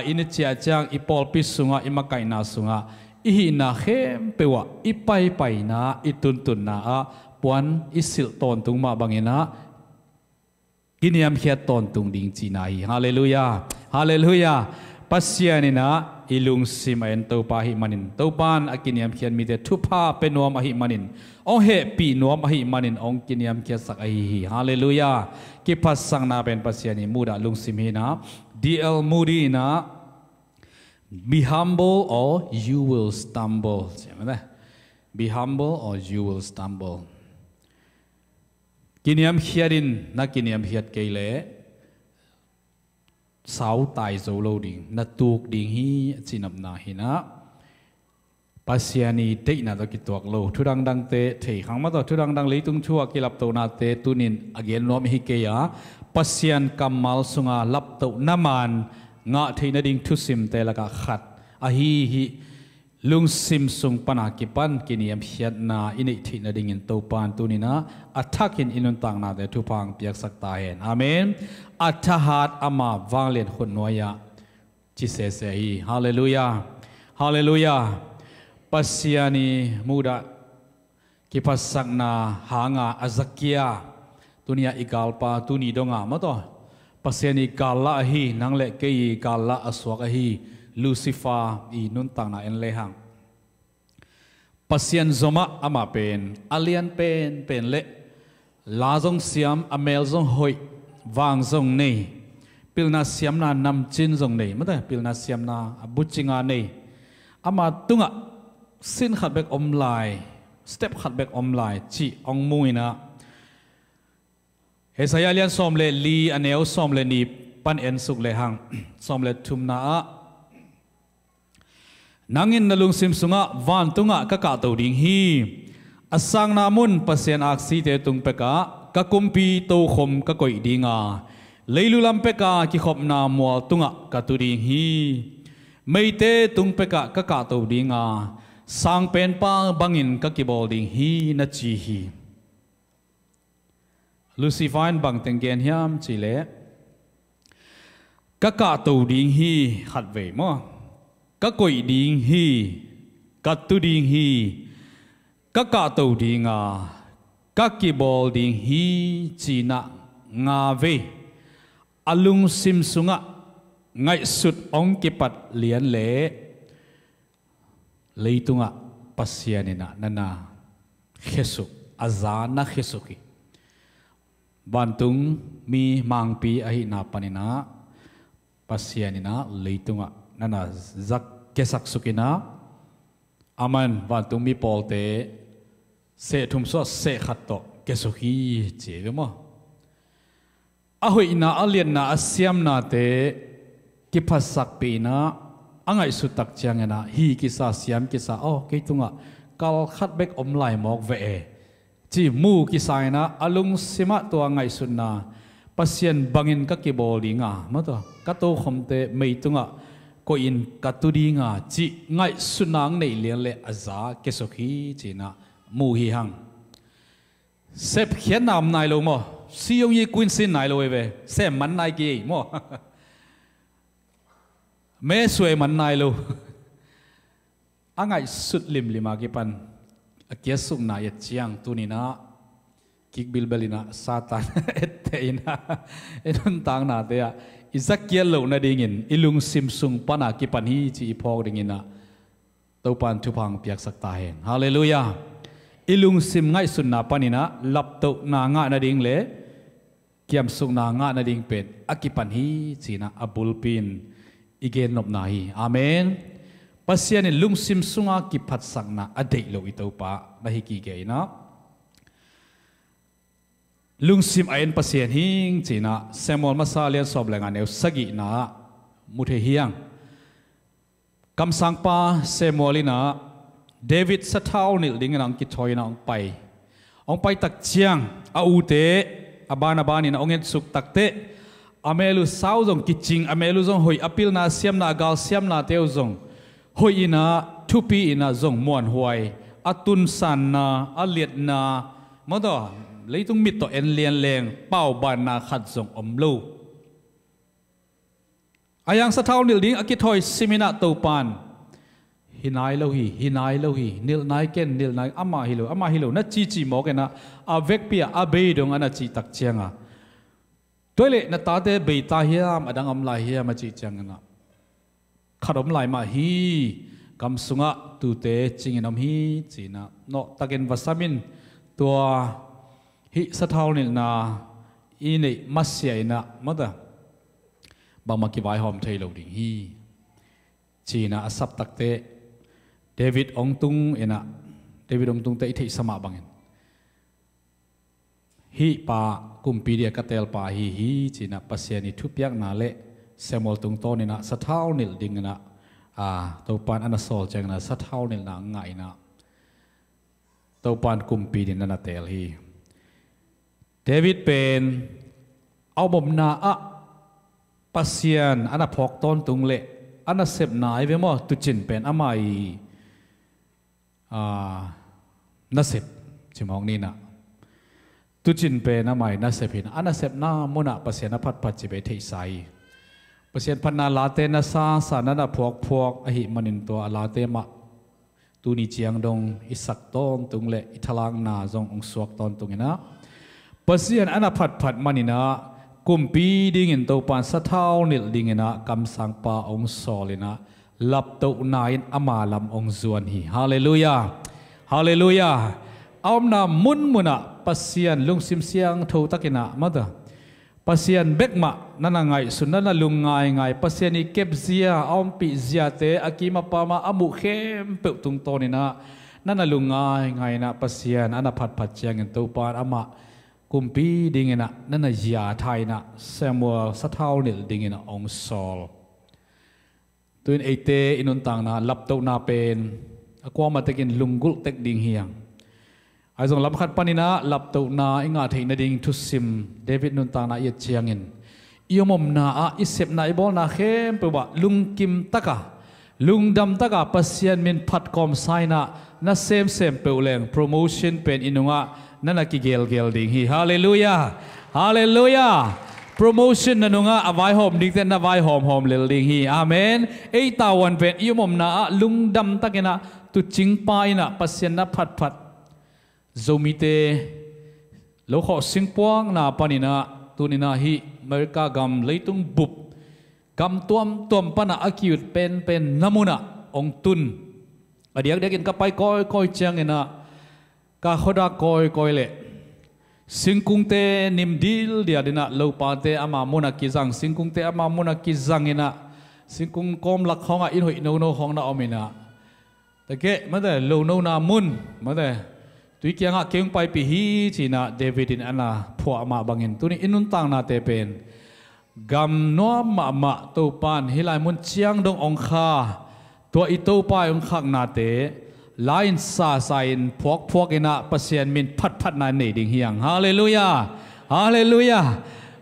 อินเชียจังอีปอลปิสุงะอิมาไกนาสุงะอีหินาเข้มเปวะอีไปนาอีตุนนาอะปวนอีสิลตอนตุงมาบังเงินะกินยามเขียตอนตุงดิ่งจีนาฮีฮาเลลูยาฮาเลลูยาปัสยานินะอีลุงซิมเอ็นตัวปาหิมันินตัวปานอากินยามเขียนมีแต่ทุพาเป็นนวมอหิมันินองเฮปีนวมอหิมันินองกินยามเขียสักอหิฮาเลลูยากิปัสสังนาเป็นปัสยานิมูดาลุงซิมฮีนะD.L. Moody na be humble or you will stumble. Be humble or you will stumble. Kiniam hiarin na kiniam hiat keile sau tai zolo ding na tuk ding hi chinap na hina pasiani te na to kituak lo thurang dang te thei khang ma to thurang dang leitung thua kilap to na te tunin again nom hi ke ya pasian kamal sunga lap to naman nga theina ding thu sim te laka khat a hi lung sim sung panakipan kiniam hiat na inei theina ding in to pan tunina athakin inun tang na te thu phang piak sak ta hen amen athahat ama wanglen khun noya chi se se hi hallelujah hallelujah pasiani muda kipasak na hanga azakia tunia igalpa tuni donga mato pasiani gala hi nangle kei gala aswak hi lucifer I nun tang na en lehang pasian zoma ama pen alian pen le la zong siam amel zong hoi wang zong nei pilna siam na nam chin zong nei mata pilna siam na abuchinga nei ama tunga sin khat bek om lai step khat bek om lai chi ong muina he saya lian som le li aneu som le ni pan en suk le hang som le thum na a nangin nalung sim sunga van tunga ka ka to ding hi asang na mun pasien aksi te tung peka ka kumpi to khom ka koi dinga leilulam peka ki khop na mo tunga ka tu ding hi meite tung peka ka ka to dinga sang pen pa bangin ka ki bol ding hi na chi hi Lucifer bang tengen hiam chi le ka ka to ding hi khat ve mo ka koi ding hi ka tu ding hi ka ka to dinga ka ki bol ding hi chi na nga ve alung sim sunga ngai sut ong ki pat lian le leitunga pasianina nana khesu azana khesuki bantung mi mangpi ahi na panina pasianina leitunga nana zak kesak sukina aman bantung mi polte se thumso se khatto kesuki chegemo ahoi na alien na asiam na te kipasak pe na angai sutak changena hi kisa siam kisa oh keitunga kal khat bek omlai mok ve chi mu kisai na alung sima to angai sunna pasien bangin ka ki bolinga mato kato khomte meitunga ko in katudinga chi ngai sunang nei lian le aza kesokhi china mu hi hang sep khian nam nai lo mo siong yi queen sin nai lo ve sem man nai ki mo แม่สวยมันนายลูอ่างไงสุดลิมลิมากิปันเกียสุกนายเจียงตุนีนะกิกบิลเบลินะซาตานเอตเตอินะเอ็นต่างนาเตียอิสักเกียลูนาดิ่งินอิลุงซิมซุงปนากิปันฮีจีพอกดิ่งินะตัวปันทุพังเปียกสักตาเห็นฮาเลลูยาอิลุงซิมไงสุนนาปานินะลับตุนางะนาดิ่งเลเกียมสุกนางะนาดิ่งเป็ดอากิปันฮีจีนะอับุลปินอีเกนนบนาฮีอาเมนปัสยานิลุงซิมสุงากิพัดสักนะอดีตโลอิตาปะนาฮิกิเกยนะลุงซิมไอเอ็นปัสยานิงจีนะเซมอลมาซาเลียนสอบแรงงานเอวสกินะมุเทฮียงคำสั่งป้าเซมอลินะเดวิดสะเท้านิลดิ่งนังกิทอยนะองไปตักเชียงอาอูเตอบานาบานินะองเงินสุกตักเตอเมลุสาวจงกิจิงอเมลุจงหอยอพิลนาเซียมนากาลเซียมนาเตวจงหอยอินะทุปีอินะจงมวนหวยอตุนสันนาอเลียดนามาต่อเลยต้องมิดต่อเอ็นเลียนแรงเป้าบานนาขัดจงอมลูอายังสะเท้านิลดิ่งอกิทอยซิมินาตูปานฮินายโลฮีนิลนายเกนนิลนายอามาฮิโลนัดจีหมอกนะอาเวกเปียอาเบยดงอันนัดจีตักเชียงอ่ะตัวเล็กนัดตาเตเบยตาเฮียมอดังอมลายเฮียมาจีเชียงนะขัดอมลายมาฮีกำสุงะตูเตจิงนอมฮีจีนะโนตะเกนวัสมินตัวฮิสะเท้านิลนาอินี่มัสเซียนะมาดะบางมากิบายหอมเทโลดิ่งฮีจีนะอสับตักเตเดวิดองตุงเอนะเดวิดองตุงเตอิทิสมาบังเอ็นฮีปากุมปีเดียกเตลปาฮีจีนะปัสยานิทุบยักนาเลเซมอลตุงโตนี่นะสะเท้านิลดิ่งนะตัวปานอันสอลจังนะสะเท้านิลนะง่ายนะตัวปานกุมปีเดียนะเตลฮีเดวิดเป็นเอาบ่มนาอะปัสยานอันพอกต้นตุงเลอันนั้นเสพนายเวมอตุจินเป็นอามัยนัสเสพจิมองนี่นะตุจินเป็นอามัยนัสเสพหินอันนั้นเสพน้ามุนะปัสยานพัดปัจจิเบเทไซปัสยานพันนาลาเตนะซาสานันพวกอหิมันินตัวลาเตมะตูนิจียงดงอิสักต้นตุงเลอิทลังนาจงองสวกต้นตุงนะปัสยานอันนั้นพัดมันินะกุมปีดิ่งอินตัวปานสะเท้านิลดิ่งนะคำสั่งปาองสอลินะลับตัวนายอามาลำองจวนฮีฮาเลลูยาเอาหน้ามุนปัสยานลุงซิมเสียงทูตักินะมาดะปัสยานเบกมานั่นไงสุนันลุงไงปัสยานีเก็บเสียเอาปีเสียเตอากิมาปามาอามุเข้มเปิดตุงโตนี่นะนั่นลุงไงนะปัสยานอันพัดเชียงอินตัวปานอามากุมปีดิ่งนะนั่นยาไทยนะเซมัวสะเท้านิลดิ่งนะองซอลตัวนี้เตอินุนต่างนะลับตัวนาเป็นกว่ามาตะกินลุงกุลเต็กดิ่งเฮียงไอ้ส่งลับขัดปานินะลับตัวนาอิงาเทนดิ่งทุสิมเดวิดนุนต่างนะเยเชียงอินยมนาอิเสพนาอิบอลนาเข้มเปว่าลุงกิมตะกะลุงดำตะกะปัสยานมินพัดคอมไซนะน่าเซมเปลเลงโปรโมชั่นเป็นอินุงะนั่นกิเกลดิ่งฮีฮาเลลูยาโปรโมชั่นนั่นงะอวัยหอมดิ่งแต่นวัยหอมเลดิ่งฮีอาเมนไอตาวันเป็นยมนาลุงดำตะกินะตุจิงปายนะปัสยานพัดโจมิเตโลกสิงปวงนาปานินะตุนินะฮีเมริกากำเลยตุงบุบกำตัวมปนะอากิวต์เป็นนามุนะองตุนอดียกเด็กกินกับไปก้อยเจียงนะกาขดากอยเล่สิงคุงเตนิมดิลเดียดินะโลปาเตอามามุนักกิจังสิงคุงเตอามามุนักกิจังเนะสิงคุงกอมลักของอินหอยโนห้องนะอมินะแต่เกะมาแต่โลโนนามุนมาแต่ตุยเกียงะเกียงไปปีฮีจีนะเดวิดินอันนะผัวอามาบังเงินตัวนี้อินุนตังนาเตเป็นกำนัวมาตัวปานฮิลายมุนเชียงดงองคาตัวอิโตปายองคักนาเตลายซาไซน์พวกอินะปัสยานมินพัดนายเนดิ่งเฮียงฮาเลลูยา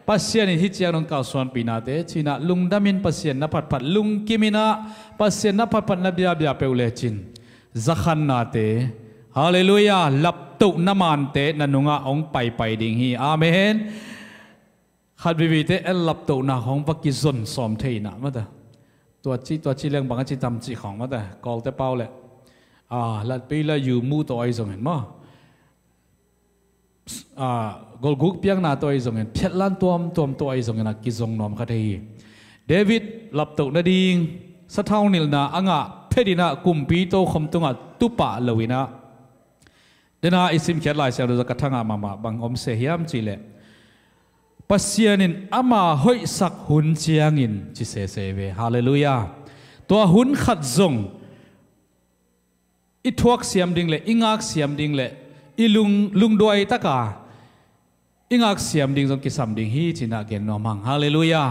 ปัสยานที่เจียงนงเก่าส่วนปีนาเตชินะลุงดามินปัสยานนับพัดลุงกิมินะปัสยานนับพัดนับยาเปลเลจินจักขันนาเตฮาเลลูยาลับตุนามานเตนันุงะองไปดิ่งฮีอาเมนขัดวิวิเตเอลลับตุนาของวักิซนสอมเทนะมาเต ตัวจีเรื่องบางจีทำจีของมาแต่กอลแต่เป้าเลยลัดปีละอยู่มู่ตัวไอ้ส่งเห็นมั้ยกอลกุกเปียงนาตัวไอ้ส่งเห็นเพียรลันตัวไอ้ส่งเห็นกิจงนอมขัดให้เดวิดหลับตุกนาดีงสะเท่านิลนาอ่างเพดินากุมปีโตคมตุงตุปะเลวินะเดน่าอิสิมเขียนลายเสียงเราจะกระทั่งมาบางอมเสียมจีเล่ปัสยานินอามาหอยสักหุนเจียงินจิเสเสเวฮาเลลูยาตัวหุนขัดจงอิทวกเสียมดิ่งเล่อิงากเสียมดิ่งเล่อิลุงดวยตะกาอิงากเสียมดิ่งจงกิสัมดิ่งฮีจินาเกนนอมังฮาเลลูยา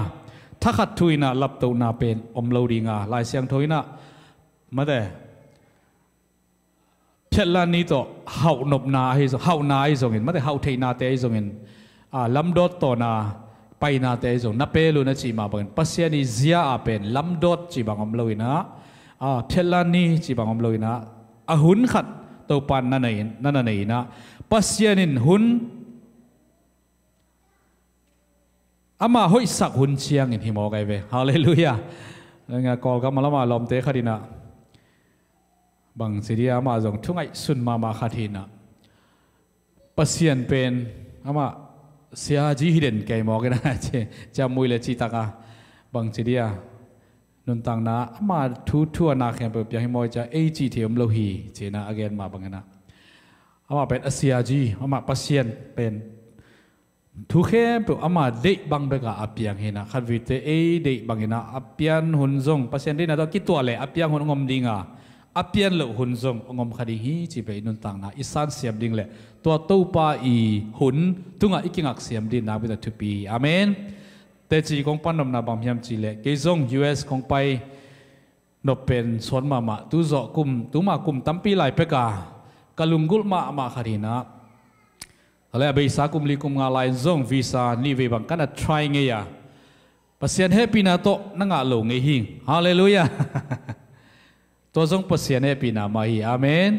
ถ้าขัดทุยนะลับตัวนาเป็นอมโลดิงาลายเสียงทุยนะมาเด้เช่นลานี้ต่อเฮานบนาให้เฮานาให้ส่งเห็นมาเด้เฮาเทนาเตให้ส่งเห็นลำดดตัวนาไปนาเตส่งนับเปลุนะจีมาบังปัสยานีเสียอาเป็นลำดดจีบังอมโลยนะเช่นลานี้จีบังอมโลยนะหุนขัดตัวปันนั่นเองนะปัสยานินหุนอามาหอยสักหุนเชียงอินหิมอไกเวฮาเลลูยาแล้วไงกอลก็มาละมาลอมเตะขัดินะบางสิ่งที่อามาจงทุ่งไอสุนมาขัดินะปัสยานเป็นอามาเสียจีฮิเดนไกมอกันนะเจ้ามุยเลจิตากาบางสิ่งที่นุนตังนะอามาทั่วนาแข่งเปิดยังให้มอยจะเอจีเทียมโลหีเจนะอเกนมาบางกันนะอามาเป็นเสียจีอามาปัสยานเป็นทุกเข้มเปล่าอามาเด็กบางเบกาอับยังเห็นนะขัดวิเตเอเด็กบางเห็นนะอับยันหุ่นซงปัสยานที่นั่นตัวคิดตัวเลยอับยังหุ่นงมดิ่งอ่ะอับยันเหล่าหุ่นซงงมขัดดิ่งฮีจีไปนุนตังนะอิสานเสียมดิ่งเลยตัวตู้ปาอีหุ่นตุงอ่ะอีกิงักเสียมดิ่งนะเป็นทุปีอาเมนแต่จีของปันนมนาบางยามจีเลยเกซง US ของไปนบเป็นสวนมาตุจอกกุมตุมากุมตั้มปีไหลเปกากะลุงกุลมาขัดหินะอะไรไปสักุมลิกุมงาลายซงวีซ่านี่เวบังกันอะ try เงียปัสยานเฮปีนาโตนั่งอาลงเงหิงฮาเลลูยาตัวซงปัสยานเฮปีนามาฮีอาเมน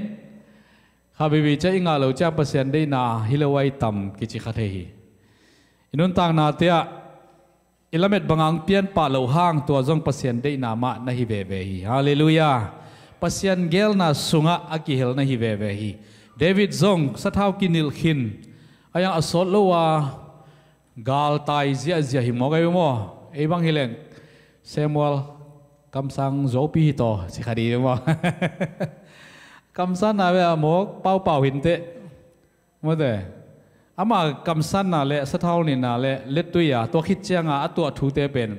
ข้าบิบิจะอิงอาลูจะปัสยานได้นาฮิเลวัยตัมกิจิขัดเฮีอินุนต่างนาเตียอิลาเมตบังอังเปียนป่าเหลาห้างตัวซงปัสยานได้นามานะฮิเวเวฮีฮาเลลูยาปัสยานเกลนาสุงะอากิเฮลนะฮิเวเวฮีเดวิดซงสะเท้ากินิลขินอายังอสโลวากาลตายเสียหิมอไกวมอไอ้บางฮิเลนเซมัวลคำสั่งโจปีโตสิคดีมั้งคำสั่งน่ะเวลาหมกเป่าหินเตะมั้งเด้อามาคำสั่งน่ะเละสะเท้านี่น่ะเละเล็ดตัวยาตัวคิดเจียงอ่ะตัวถูเตเป็น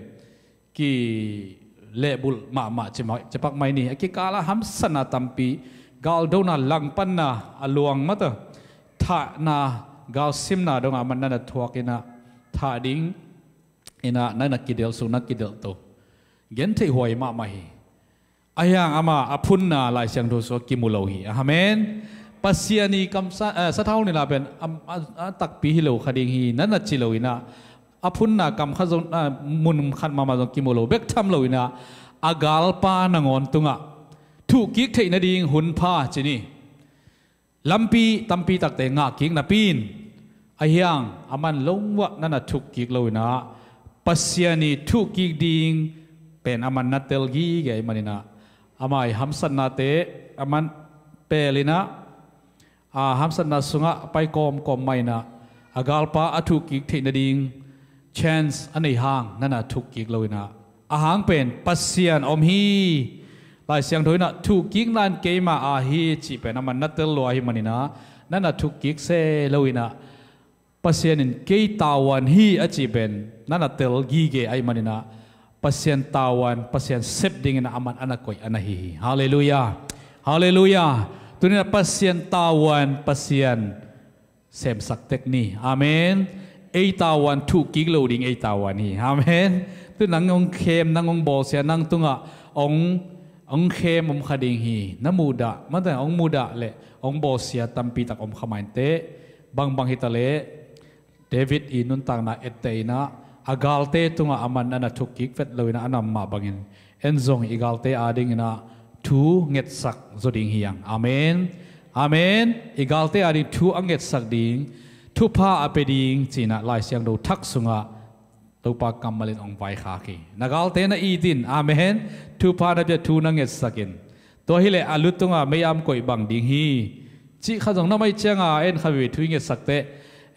กี่เละบุลมาจะปักไม่นี่กี่กาละหัมสันน่ะตัมปีกาลโดน่ะหลังปันน่ะอลวงมั้งเด้ท่าน่ะกาซิมนาดงอามันนั่นทวักอินะท่าดิ้งอินะนั่นกิเดลสุนักกิเดลโตเงินที่หวยมาไม่อายังอามาอพุนนาลายเสียงโดสกิมุโลฮีอาเมนปัสยานีคำสะเท่านี่ละเป็นตักปีฮิโลคดีฮีนั่นจิโลอินะอพุนนาคำข้าจงมุนขันมาจงกิมุโลเบกทำโลอินะอากาลปานงอนตุงะถูกกิกเทนดิ้งหุนผ้าจีนี่ลำปีตัมปีตักแต่งากิงนาปีนอายังอามันลงวะนั่นทุกกิกเลยนะปัสยานีทุกกิกดิ่งเป็นอามันนัตเตลกีไงมันนะอามัยฮัมสันนาเตอามันเปลินะฮัมสันนาสุงะไปกอมไม่นะอากาลปะทุกกิกเทนดิ่ง chance อันไหนห่างนั่นทุกกิกเลยนะอาหางเป็นปัสยานอมฮีลายเสียงโดยนะทุกกิกนั่นเกมาอาฮีจีเป็นอามันนัตเตลลอยมันนะนั่นทุกกิกเซเลยนะปัสยานินเกยตาวันฮีอาจีเป็นนั่นเตลกีเกไอมันนะปัสยานตาวันปัสยานเซฟดิ่งนะอามันอันกอยอันฮีฮาเลลูยาฮาเลลูยาตัวนี้ปัสยานตาวันปัสยานเซมสักเทคนีอาเมนเอตาวันทุกกิกโลดิ่งเอตาวันฮีอาเมนตัวนังองเข้มนังองบอเสียนังตุงะองเข้มขดิ่งฮีน้ำมูดะมันแต่องมูดะเลยองบอเสียตัมปีตักขมายเตบางฮิตาเลเดวิดอินุนตังนาเอตเตนะอากาลเตตุงอามันนันทุกกิกเฟตเลยนะอันนั้นมาบังอินเอ็นซงอีกาลเตอาดิงนะทูเง็ดสักจดิงเฮียงอาเมนอาเมนอีกาลเตอาดิงทูอังเง็ดสักดิงทุพาอเปดิงจีนะลายเสียงดูทักสุงะ ตัวปากกำมาเล่นองไฟขาคีนักอัลเทน่าอีดินอาเมนทุพานับจะทูนังเงสักินตัวฮิเลอาลุตุงาไม่ยามก่อยบังดิ่งฮีจีข้าจงน้ำไม่เชียงเอ็นข้าวิทุยเงสักเตะ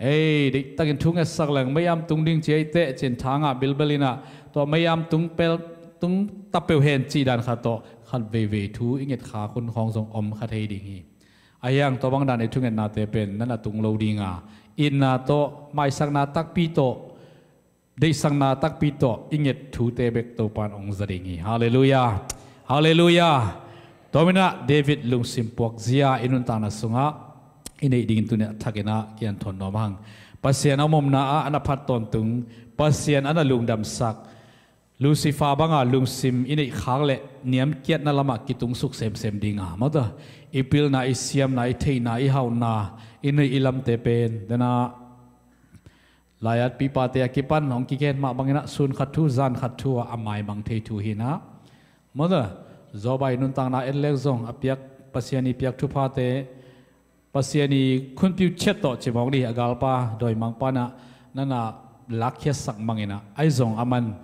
เอ้ยตั้งเงินทุงเงสักแหลงไม่ยามตุงดิ่งเจเตะเจนทางบิลเบลินะตัวไม่ยามตุงเปลตุงตับเปลเห็นจีดันข้าโตขันเวทูอิงเงขาคนของทรงอมข้าเทดิ่งฮีอายังตัวบางด้านในทุงเงินนาเตเป็นนั่นตุงโลดิ่งอินนาโตไม่สักนาตักปีโตได้สังนาตักปีโตอิงเงทูเตเบกตัวปานองค์ดิ่งฮีฮาเลลูยาฮาเลลูยาตัวมินะเดวิดลุงซิมปวกเซียอินุนตานาสุงะอินเอดิ่งตุเนี่ยทักเกนะเกียนทนนอมังปัสเซียนอมมนาอันพัดตนตุงปัสเซียนอันลุงดำสักลูซิฟาบังอาลุงซิมอินเอขางเละเนียมเกียรตินาลามากิตุงสุกเซมเซมดิ่งอ่ะมาตัวอีพิลนาอิเซียมนาอิเทนาอิฮาวนาอินเออิลัมเตเป็นเดน่าลายปีปาเตียกิปันของกิเกนมาบังเงินะซุนขัดทูจานขัดทูอามายบังเททูหินะมาตัวZobai nuntang na elek zong apiak pasiani piak thupate pasiani khunpiu cheto chimong ni agalpa doi mangpa na nana lakhya sak mangina ai zong aman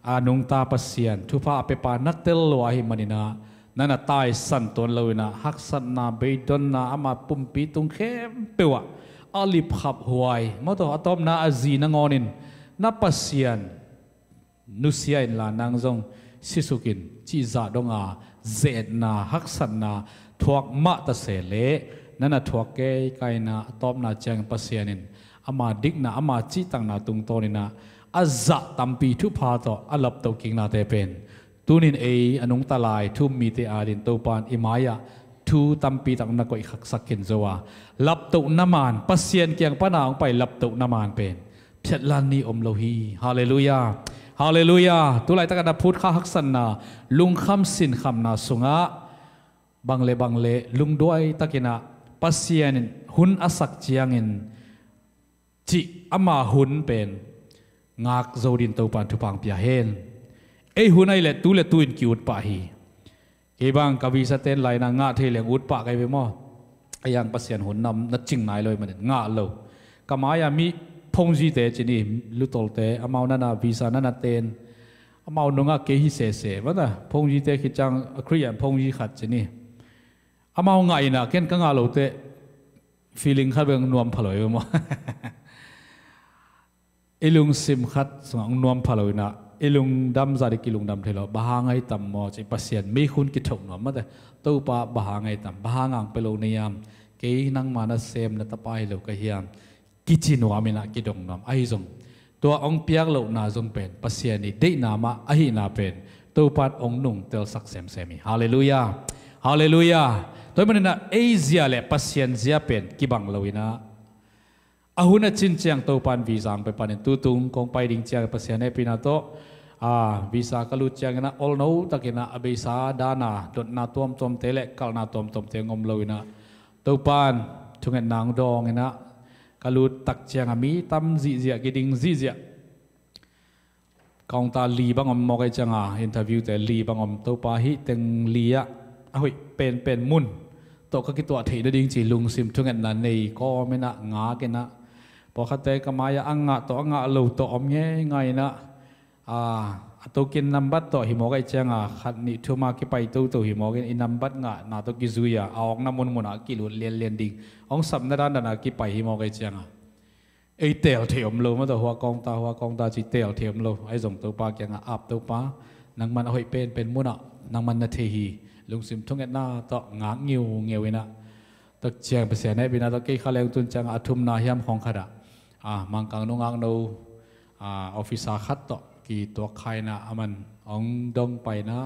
anung ta pasian thupa apepa natel lo ahi manina nana tai san ton loina hak san na beidon na ama pumpi tung khem pewa alip khap huai moto atom na azi na ngonin na pasian nusia in la nang zong sisukin chi za donga zet na haksan na thuak ma ta se le nana thuak ke kaina top na chang pasianin ama dik na ama chi tang na tung to ni na azza tampi thu pha to alap to king na te pen tunin e anung talai thu mi te adin to pan imaya thu tampi tang na koi khak sakin zowa lap to naman pasian kyang panaong pai lap to naman pen phetlan ni om lo hi hallelujahฮาเลลูยาตุไลตะกันพูดข้าฮักสันนาลุงคำสินคำนาสุงะบังเลลุงด้วยตะกินะปัสเซียนหุนอสักเจียงินจิอามาหุนเป็นงากโจดินตัวปันทุพังเปียเฮนไอหุนไอเล็ตุอินกิวดปะฮีเก็บังกวีสเตนไลนางาเทเลงอุดปะไกไปมั่วไอยังปัสเซียนหุนนำนัดจิงนายเลยมันงาโลกามายามีพงจีเตจินีลุตอลเตอมาวนนาวีซานานาเตนอมาวนงาเกฮิเซเซว่าแต่พงจีเตคิดจังครียนพงจีขัดจินีอมาไงนะเก่นกังอาโลเตฟีลิ่งขัดเบืองนวมพลอยมั้งไอลุงซิมขัดสงนวมพลอยนะไอลุงดำซาดิกิลุงดำเทลบาหางไอตัมมอจิปัสเซียนไม่คุ้นกิจถกนวมมาแต่ตู้ปะบาหางไอตัมบาหางไปโลนิยามเกยนั่งมานาเซมนาตะไปโลกะเฮียมกิจินวามินะกิดงนำไอซงตัวองเปียกเหล่านาซงเป็นปัสยานีได้นามาอหินาเป็นตัวปัดองนุ่งเตลสักเซมเซมิฮาเลลูยาฮาเลลูยาตัวมันนะเอเซียและปัสยานเซียเป็นกิบังเลวินะอาหุนจินเจียงตัวปันวีซังไปปันตุตุงกองไปดิ่งเจียงปัสยานในปีนาโตวีซ่ากลุเจียงนะอลโนตะกินะอเบซาดานาดดนาตัวมตอมเตเละกัลนาตัวมตอมเตงอมเลวินะตัวปันทุกเงินนางดองนะกลุตักเจียงมีตั้มจีเจียกิดิงจีเจียกองตาลีบังอมมอกไอจังอินเทอร์วิวแต่ลีบังอมตัวปาฮิตึงลีอะเฮ้ยเป็นมุนตัวก็คิดตัวเถิดดิ่งจีลุงซิมทุกเงินนั่นในก็ไม่น่างากันนะพอขัดใจก็มายอังงะตัวอังงะลูตัวอมเงี้ยไงนะตัวกินน้ำบัดตัวหิมอกไอจังขัดนี่ทั่วมากี่ไปตัวหิมอกินอินน้ำบัดงะนาตัวกิซุยเอาออกน้ำมุนกิลุเลียนดิ่งองสัมนาดานนากี่ไปหิมอกไอจังไอเตลเทียมโลมาตัวหัวกองตาจีเตลเทียมโลไอส่งตัวปลาแกงอับตัวปลานังมันเอาเป็นมุนนังมันนาเทฮีลุงซิมทุ่งเงินหน้าต่องางเงียวนะตะเจียงไปเสียในบินาตะกี้ข้าแรงตุนจังอาทุมนาเฮียมของขดามังกังนงางโนออฟฟิศาขัดต่อกี่ตัวใครนะมันองดงไปนะ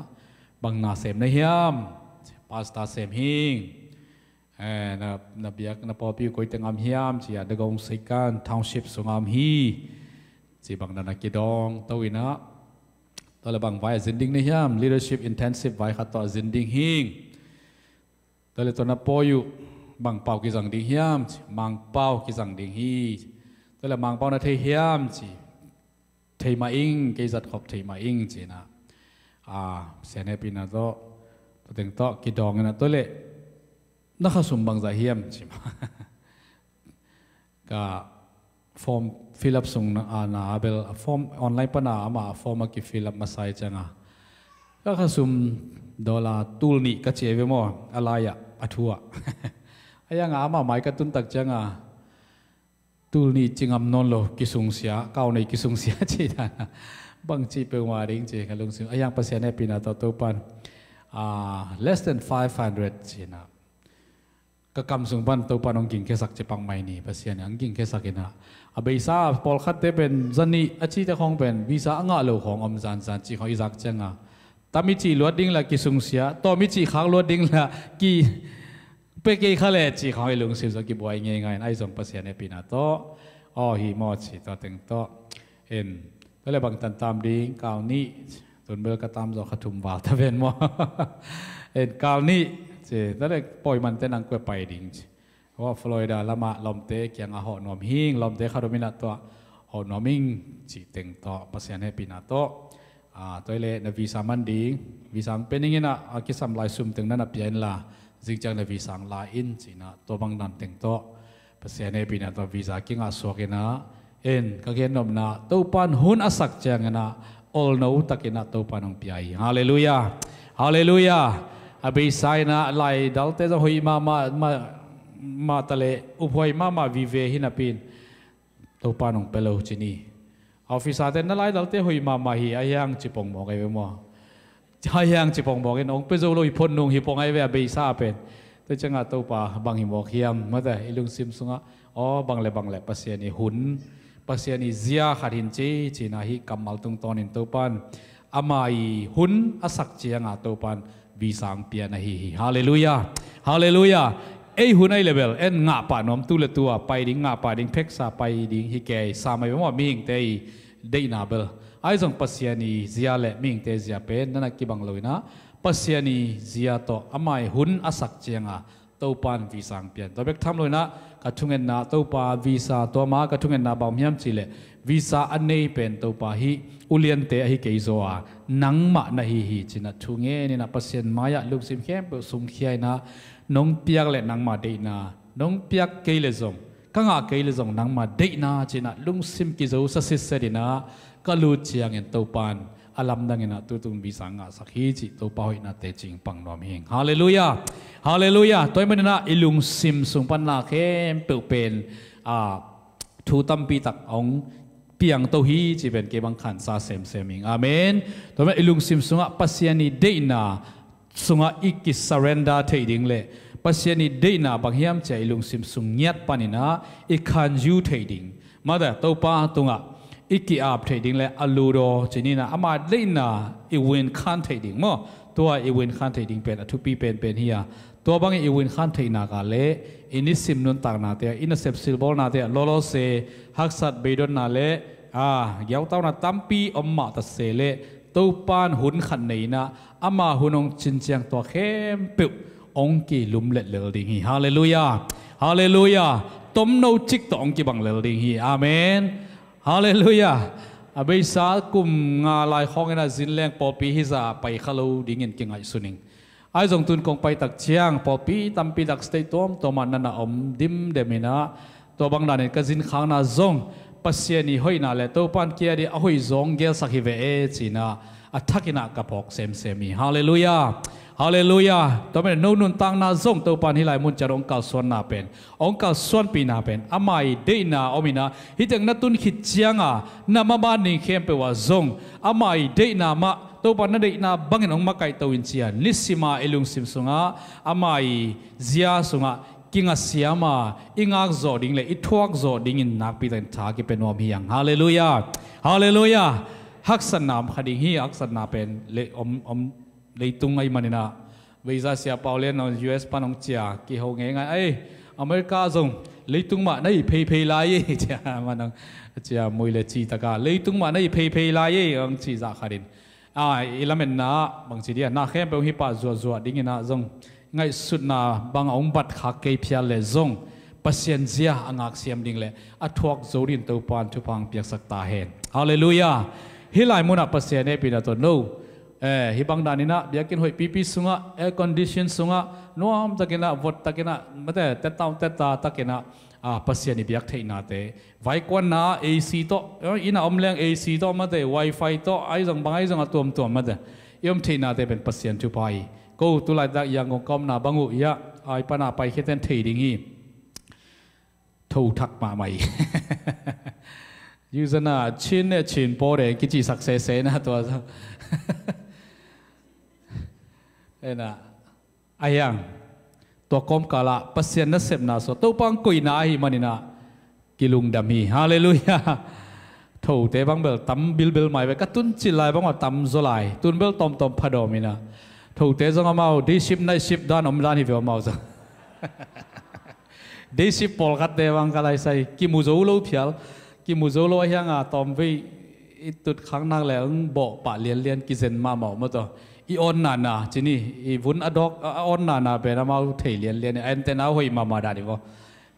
บังนาเสมในเฮียมปาสตาเสมหิงนับยักนับปอพิวกุยตังอามเฮียมจีอาดกงสิกันทาวน์ชิพสงอามฮีจีบังนากิดองตัววินะตัวละบังไว้จินดิ้งในเฮียม leadership intensive ไว้ขัดต่อจินดิ้งหิงตัวละตัวนับปออยู่บังเป่ากิจังดิ้งเฮียมมังเป่ากิจังดิ้งฮีตัวละมังเป่านาเทเฮียมจีเทมาอิงเกจัดขอบเทมาอิงจีนะเสียในปีนั้นตัวถึงตัวกิดองนะตัวเละนักสุ่มบังใจเฮียมจีมาก็ form fill up sung na abel form online pa na ama form ki fill up masai changa ka khasum dola tool ni ka cheve mo alaya athua aya nga ama mai ka tun tak changa tool ni chingam non lo kisung sia kaw nei kisung sia chi da bang chi pe wa ring che kalung sim ayang pasien ne pina to pan less than 500 china ka kam sung ban to panong king kesak che pang mai ni pasien ang king kesakina abeisa pol khat te pen zani achi te khong pen visa anga lo khong om zan zan chi khoi zak changa tami chi loading la kisung sia to mi chi khang loading la ki pe ke khale chi khoi lung sim so ki boy nge ngai ai zong pasien ne pina to hi mo chi to teng to en to le bang tan tam ding kaw ni tun bel ka tam zo khathum wa ta ven mo en kaw ni che to le poi man te nang kwe pai dingว่าฟลอริดาละมาลมเตะเกียงอาหอนอมหิงลมเตะคาร์มินาตัวหอนอมิงจีเต็งต่อภาษาเนี่ยปีนาโตตัวเล่นวีซ่ามันดีวีซ่าเป็นยังไงนะกิสามลายซุ่มถึงนั้นเปลี่ยนละจริงจังในวีซ่าลายอินจีนะตัวบางนันเต็งโตภาษาเนี่ยปีนาตัววีซ่ากิงอาสวกินะก็เกินนมนะตัวปันหุ่นอาศักจังนะ all know ตะกินะตัวปันองปีไอฮาเลลูยาฮาเลลูยาอภิสัยนะลายดัลเตจะหุยมาทะเลอุปหอยมาวิเวหินาปินตัวปานองเปโลจินีออฟฟิศอาเตนนั่นไล่ดัลเตหุยมาฮีอายังจิปงบอกไอ้เวมัวอายังจิปงบอกไอ้น้องเปโซโลหิพนนุงหิปงไอ้เวเบซ่าเป็นตัวจังหวะตัวป่าบางหิมบอกเฮียมมาแต่อิลุงซิมซุงะบางเล่ปัสยานีหุ่นปัสยานีเซียขัดหินจีน่าฮิกำมัลตุงตอนินตัวปานอามาอีหุ่นอาศักเจียงตัวปานวิสังเปียนะฮีฮาเลลูยาฮาเลลูยาหุ่นไอเลเวลงาป่านอมตุเลตัวไปดิ้งงาป่าดิ้งเพ็กซาไปดิ้งฮิเกย์สามัยว่ามิงเตยได้นาเบลไอส่งปัสยานีเซียเล่มิงเตยเซียเป็นนั่นกิบังเลยนะปัสยานีเซียโตอามาหุ่นอาศักเจียงตัวปานวีสังเปียนตัวเบกทำเลยนะกระทุงเงินนาตัวปาวีซ่าตัวมากระทุงเงินนาบางยามจิเลวีซ่าอันนี้เป็นตัวปาฮิอุเลียนเตฮิเกย์โซอานังมานะฮิจินะทุงเงินนี่นะปัสยานมายะลูกซิมเข้มเปิดสุ่มเขียนะน้องเปียกเล่นนังมาเดน่าน้องเปียกเกยเลซงกังอาเกยเลซงนังมาเดน่าจีน่าลุงซิมกิโซสัสเสดิน่าก็ลูเชียงเงินตัวปานอลัมดังเงินตัวตุนบิสังอาสักฮีจิตัวปาหินาเตจิงปังนอมเฮงฮาเลลูยาฮาเลลูยาตัวมันน่ะอิลุงซิมสุงปันนาเข้มเปิลเป็นทูตัมปีตักองเปียงตัวฮีจีเป็นเก็บังขันซาเซมมิงอาเมนตัวมันอิลุงซิมสุงะปัสยานีเดน่าสุงะอีกิส surrender เทดิ้งเล่ปัสยานีเดน่าบางยามใจลุงซิมสุงเงียดปานินะอีคันยูเทดิ้งมาแต่ตัวป้าตุงะอีกิอาบเทดิ้งเล่อลูโรจีนี่นะอามาเดน่าอีเวนคันเทดิ้งมั้งตัวอีเวนคันเทดิ้งเป็นทุปีเป็นเฮียตัวบางอีเวนคันเทนากาเล่อินิสิมนุนตากนาเตอินเซปซิลบอลนาเตโลโลเซฮักซัดเบดอนนาเล่เยาวเต้านาตัมปีอมมาตัดเซเล่ตัวปานหุ่นขันไหนนะอามาหุ่นองจินเจียงตัวเข้มปิวองกีลุมเล็ดเลลดิงฮีฮาเลลูยาฮาเลลูยาต้มโนจิกตัวองกีบังเลลดิงฮีอาเมนฮาเลลูยาอาเบสากุมงาลายข้องนะจินแรงปอปีฮิซาไปขลุดิงเงินเก่งไอสุนิงไอจงตุนคงไปตักเชียงปอปีตัมปีตักสเตตอมตัวมันนั่นอมดิมเดมินะตัวบางด้านก็จินข้างนาจงปัสยานีหอยนาเลตัวปันเกียดีหอยจงเกลสักฮิเวเอจีนะอัฐกินะกับพอกเซมีฮาเลลูยาฮาเลลูยาตัวเป็นนูนุนตังนาจงตัวปันฮิไลมุนจารองกาส่วนนาเป็นองกาส่วนปีนาเป็นอามาอีเดนาอมินะฮิตังนัตุนขิดเจียงนามาบ้านนี่เข้มเปว่าจงอามาอีเดนามาตัวปันนั่นเดนาบังเงินองมาไก่ตัวอินเชียนิสิมาเอลุงซิมสุงะอามาอีเซียสุงะกิงอาเซียมาอิงอักโซดิ้งเลยอิทวักโซดิ้งอินนักปีตันทากิเป็นวามเฮียงฮาเลลูยาฮาเลลูยาฮักษณามคดีฮีฮักษณาเป็นเลเลยตุงไอ้มันนะวีซ่าเสียเปล่าเล่นเอา US ปานองเจียกี่เขาไงไอ้อเมริกาส่งเลยตุงมาในเพย์ไล่เจียมันองเจียมวยเลจีตะกาเลยตุงมาในเพย์ไล่องจีจากขาดินอีลามินนะบางทีเดียน่าเข้มเป็นฮิปาจัวดิ้งนะส่งไงสุดนะบางองบัดขาเกยพิอาเลส่งปัสยันเจียอังอักเสียมดิ้งเลยอัทวกโจดินตัวปานทุพังเปียกสักตาเห็นฮาเลลูยาฮิไลมุนักปัสยานีปีนัตัวโนฮิบังดานินะเบียกินหอยปีสุงะแอร์คอนดิชันสุงะนัวมตะกินะวอดตะกินะไม่แต่เตต้าตะกินะ pasien ni biak thei na te vai kwan na AC to ina omleng AC to ma te wifi to ai jong bangai jong atom tom ma te yom thei na te ben pasien tu pai ko tu lai dak yang ngom kom na bangu ya ai pana pai kheten thei ding hi thâu thak ma mai usana chin ne chin po de ki chi sak se se na to ena ayangตัวกอมกาละปัสยานนัสเซบนาสตัวปังกุยนาหิมันินะกิลุงดามีฮาเลลูยาถูเตบังเบลตัมบิลเบลใหม่ไปกตุนจิลายบังว่าตัมโซลายตุนเบลตอมตอมพดอมินะถูเตจงเอาดีชิปในชิปด้านอมด้านฮิเวอมาจ้ะดีชิปปอลกัดเตบังกาลายใส่กิมูโซโลเพียลกิมูโซโลเฮียงตอมวิตุดขังนักแล้วบอกปะเลียนกิเซนมาเมามาตัวอีออนนาจีนี่อีวุ้นอดอกออนนาเป็นน้ำเอาเทเลียนเอ็นเตน่าหอยมาดานิว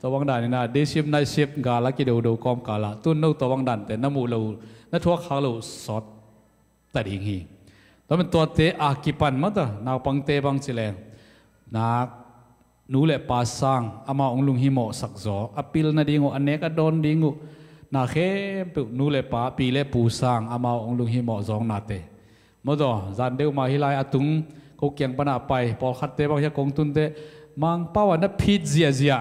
ตัววังดานนี่นะดีชิปในชิปกาลักกิดูกอมกาละตุนนู้ตัววังดานแต่น้ำมูเราน้าทั่วเขาเราสอดตัดหิงหีตัวเป็นตัวเตะอากิปันมั้งตัวนาปังเตะปังสิเลงนักนู้เล่ปาสังอามาองลุงหิโมสักจออปิลนาดิงูอันเนกโดนดิงูนาเข้ปุนู้เล่ปาปีเล่ปูสังอามาองลุงหิโมจองนาเตมดอจันเดียวมาฮิไลอาตุงกูเกียงปนาไปพอขัดเตะบางอย่างกงตุนเตะมังเป้าอันนั้นพิษเจีย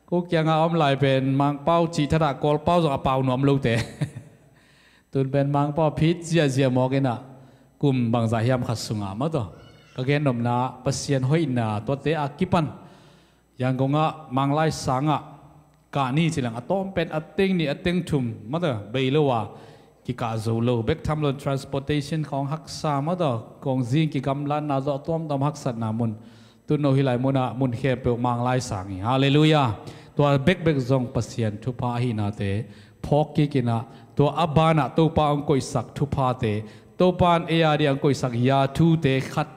กูเกียงเอาอมไหลเป็นมังเป้าจีทระกอลเป้าส่งอาเป้าหนอมลูกเตะตุนเป็นมังเป้าพิษเจียมอกินะกุมบางสายยามขัดสุงามดอก็แกนนมนาปัสยันห้อยนาตัวเตะอากิปันยังกงะมังไลสังะกานี่สิหลังอตอมเป็นอติงนี่อติงทุมมดอเบลวากิกาโซโลเบกทำรถ transportation ของฮักษามาต่อกองซิงกิกำลังนาจอต้อมตอมฮักษานามุนตุนโนฮิไลมุนะมุนเขเปมังไลสังฮาเลลูยาตัวเบกจงปัสยันทุพาหินาเตพอกกิกินะตัวอับบานะตัวปาองกุยสักทุพาเตตัวปานเอียดีองกุยสักยาทูเตขัด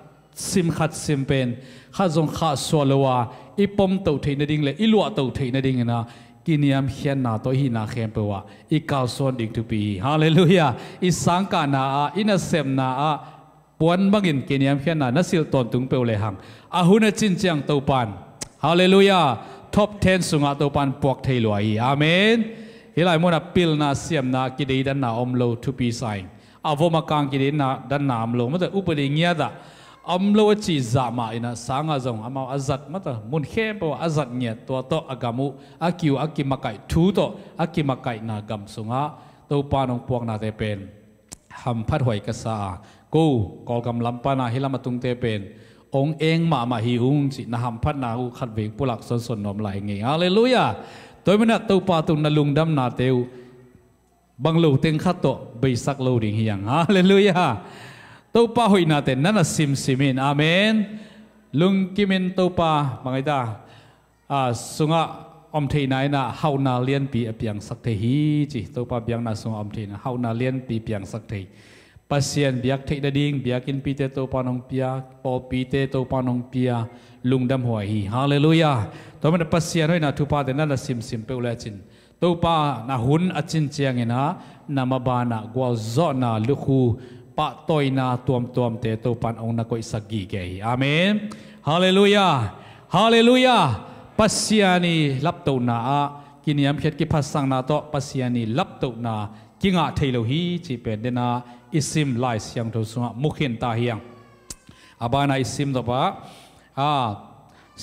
ซิมเป็นขัดจงขัดสวลวาอีปมตัวเทนดิ่งเลยอีลวตัวเทนดิ่งนะกินยามเขียนนาตัวหินาเขียนเปว่าอีกาวส่วนดิ่งทุปีฮาเลลูยาอีสังกานาอินาเซมนาปวนบังอินกินยามเขียนนานัสิลตอนตุงเปวเลยหังอาหุนจินเจียงตัวปันฮาเลลูยาท็อป10สุงาตัวปันปวกเทลวยอาเมนฮิไลมุนาปิลนาเสียมนากิดีดันนาอมโลทุปีไซอาวมากังกิดีนาดันนาอมโลมันแต่อุปนิเงียดะอมโลจีจามาอินะสังอาจงอามาอาจัดมาตะมุนเข้มปะอาจัดเงียตัวโตอากามุอากิวอากิมาไก่ทูโตอากิมาไก่นากำสุงะตัวปานองพวกนาเตเป็นหัมพัดหวยกษากูกอลกำลำปานาฮิลามาตุงเตเป็นองเองมาฮิอุงจินะหัมพัดนาหูขัดเวงปุลักสนนอมไหลเงี้ยฮาเลลูยาตัวมันตัวปาตุงนลุงดำนาเตวบังลูเต็งขัดโตใบสักลูดิ่งเฮียงฮาเลลูยาตัวป้าหอยนาเต็นนั่นซิมินอาเมนลุงกิมินตัวป้าบางไอ้ตาสุงะอมเทนายนะเฮานาเลียนปีเปียงสักเทฮีจีตัวป้าเบียงนาสุงะอมเทนะเฮานาเลียนปีเปียงสักเทปัสยันเบียกเทดดิ่งเบียกินปีเตตัวป้านองเปียปอปีเตตัวป้านองเปียลุงดำหัวฮีฮาเลลูยาตัวมันปัสยันหอยนาทุป้าเต็นนั่นซิมเปลจินตัวป้านาหุนอจินเจียงเงินะนามาบานะกวาลจอนาลุคูปะตอยนาตัวมเตตัวปันองนักอิสกีเกย์อาเมนฮาเลลูยาฮาเลลูยาปัสยานีลับตัวนากินยามเขียนกิพัสสังนาโตปัสยานีลับตัวนากิงะเทโลฮีจีเป็นเดนาอิซิมไลเสียงทุสุงมุขินตาเฮียงอาบานาอิซิมตัวปะ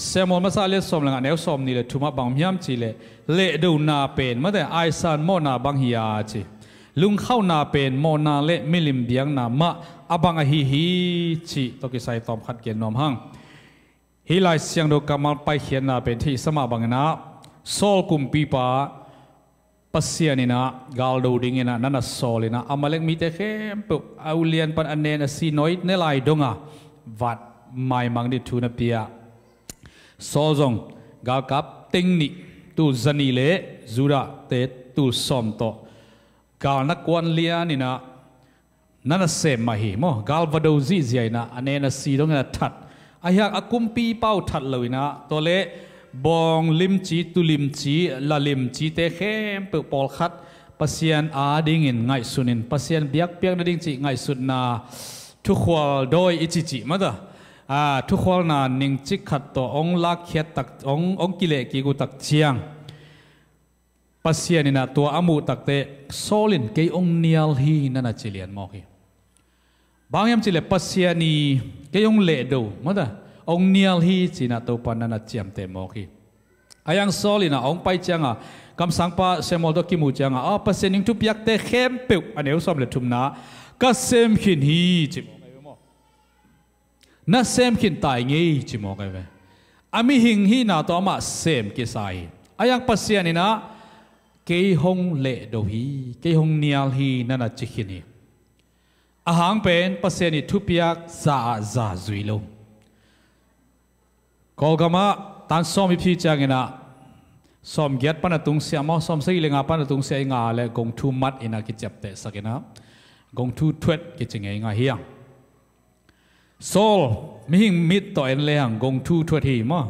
เซมอลมาซาเลสอมหลังอันเอลสอมนี่เลยทุมาบังมิยมจีเลยเลดูนาเป็นมาแต่ไอซานโมนาบังฮิยาจีลุงเข้านาเป็นโมนาเละมิลิมเบียงนามะอบังอฮีฮีชีตกิไซตอมขัดเกียนนอมหังฮิไลเสียงดูกำมัลไปเขียนนาเป็นที่สมาบังนะโซลกุมปีปาปัสยานินะกาลดูดิงินะนั่นน่ะโซลินะอามาเล็กมีแต่เข้มปุเอาเลียนปันอันเนนซีน้อยเนลายดงะวัดไม่มังดิทูนเปียโซจงกากับติงนิตูจันีเลจูระเตตูสอมโตกาลนักวนเลียนี่นะนั่นเสมมาหิโมกาลวาดูซีเจียนะอันนี้นะสีตรงนั้นทัดอาอยากอากุมปีเป้าทัดเลยนะตัวเละบองลิมจีตุลิมจีละลิมจีเตเข้มเปิดปอลคัดปัสยันอาดิ่งไงสุนินปัสยันเบียกนั่นดิ่งจีไงสุดนาทุกคนโดยอิจิจิมาเด้อทุกคนน่ะนิ่งจิกขัดตัวองลักเขียดตักองกิเลกิกุตักเชียง ปัสเซียนี่นะตัวอามูตักเตะโซลินเกยองเนียลฮีนั่นน่ะจิเลียนมอกฮีบางยามจิเลปัสเซียนี่เกยองเละดูมั้งแต่องเนียลฮีจีน่ะตัวปันนั่นน่ะเจียมเตะมอกฮีอายังโซลินนะองไปจังอ่ะคำสั่งป้าเซมอลดกิมูจังอ่ะปัสเซียนิงทุบยักเตะเข้มเปิวอันนี้เราสอบเลยทุ่มนะก็เซมขินฮีจิมอกไอ้เว้ยน่ะเซมขินตายงี้จิมอกไอ้เว้ยอามีหิงฮีน่ะตัวมาเซมกิสายอายังปัสเซียนี่นะเกยฮงเละดูฮีเกยฮงเนียลฮีนั่นน่ะจิขินีอาหารเป็นปัสเซียนี่ทุบยักซาจุยโลกอลกามาตันซ้อมพิพิจังนะซ้อมเกียรติปนัดตุงเสียมาซ้อมสิ่งเลงาปนัดตุงเสียงาเลยกงทูมัดอินากิจับเตะสักนะกงทูทวดกิจงไงเฮียงโซลมีหิงมิดต่อเอ็นเลยงกงทูทวดฮีมั้ง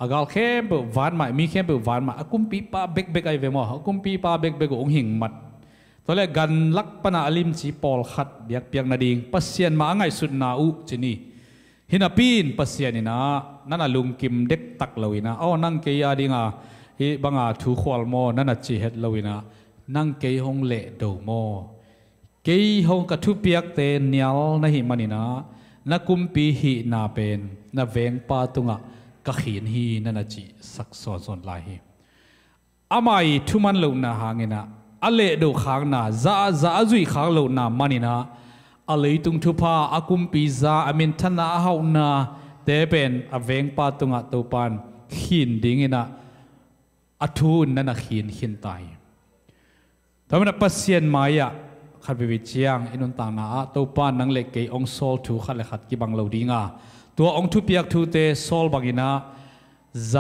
อากาศเข้มเปิดวานมามีเข้มเปิดวานมาอากุมปีป้าเบกไอเวมอากุมปีป้าเบกองหิงมัดตอนแรกกันลักปนาอลิมจีปอลขัดเบียกเปียงนาดิงปัสเซียนมาไงสุดนาอุจีนี่ฮินาปีนปัสเซียนี่นะนั่นน่ะลุงกิมเด็กตักเลยนะนั่งเกียดิงาฮิบังอาถูขวลโมนั่นน่ะจีเฮ็ดเลยนะนั่งเกียฮงเละดูโมเกียฮงกระทุเปียกเตนเนียลนะฮิมันนี่นะนักกุมปีฮินาเป็นนัเวงปาตุงะกะขีนฮีนั่นน่ะจีสักส่วนลายฮีอามัยทุมันลงนะหางนะอเลดูขางนะซาจุยขางลงนะมันนี่นะอเลตุงทุพาอากุมปีซาอามินทนาเฮานะเตเป็นอเวงปาตุงะตัวปันขีนดิ้งนะอัทูนนั่นน่ะขีนตายทำไมนักปัสเซียนมาอ่ะขัดไปวิจัยอินุนต่างนะตัวปันนั่งเล็กเกยองโซลถูขัดเลยขัดกิบังเหลาดิ้งตัวองทุเปียกทูเตโซลบักินะซ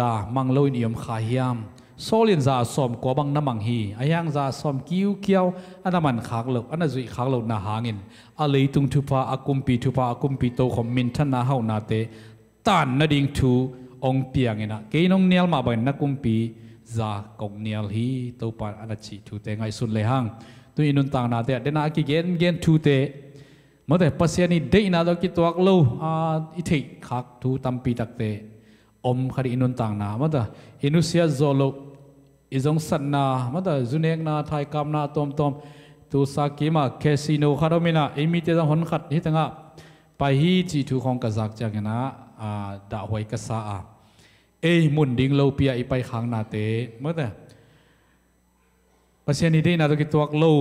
ามังโลอินยมขาฮิยามโซลินซาสอมกว่าบังน้ำมังฮีอายังซาสอมกิ้วเกี้ยวอันนั้นมันขากเหลาอันนั้นจุยขากเหลาหน้าหางินอะไรตุงทุพาอากุมปีโตของมินทันนาเฮานาเตตันนาดิงทูองเปียงเนะเกยนองเนียลมาบันนักกุมปีซากงเนียลฮีตัวปานอันนั้นจีทูเตไงสุดเลยฮังตัวอินุนต่างนาเตเดน่ากิเกนทูเตเมื่อแต่ปัสเซียนี่ได้นาดกิตัวกลูอิทิขักทูตัมปีตักเตอมคดีอินุนต่างนาเมื่อแต่อินุเซียโซโลอิจงสันนาเมื่อแต่จุนเอกนาไทยกำนาตอมตัวสากิมาแคสิโนคาร์มินาเอมิเตจังหนขัดฮิตังะไปฮีจีทูของกษักจังนะดาวหวยกษามุนดิ่งโลเปียอีไปขังนาเตเมื่อแต่ปัสเซียนี่ได้นาดกิตัวกลู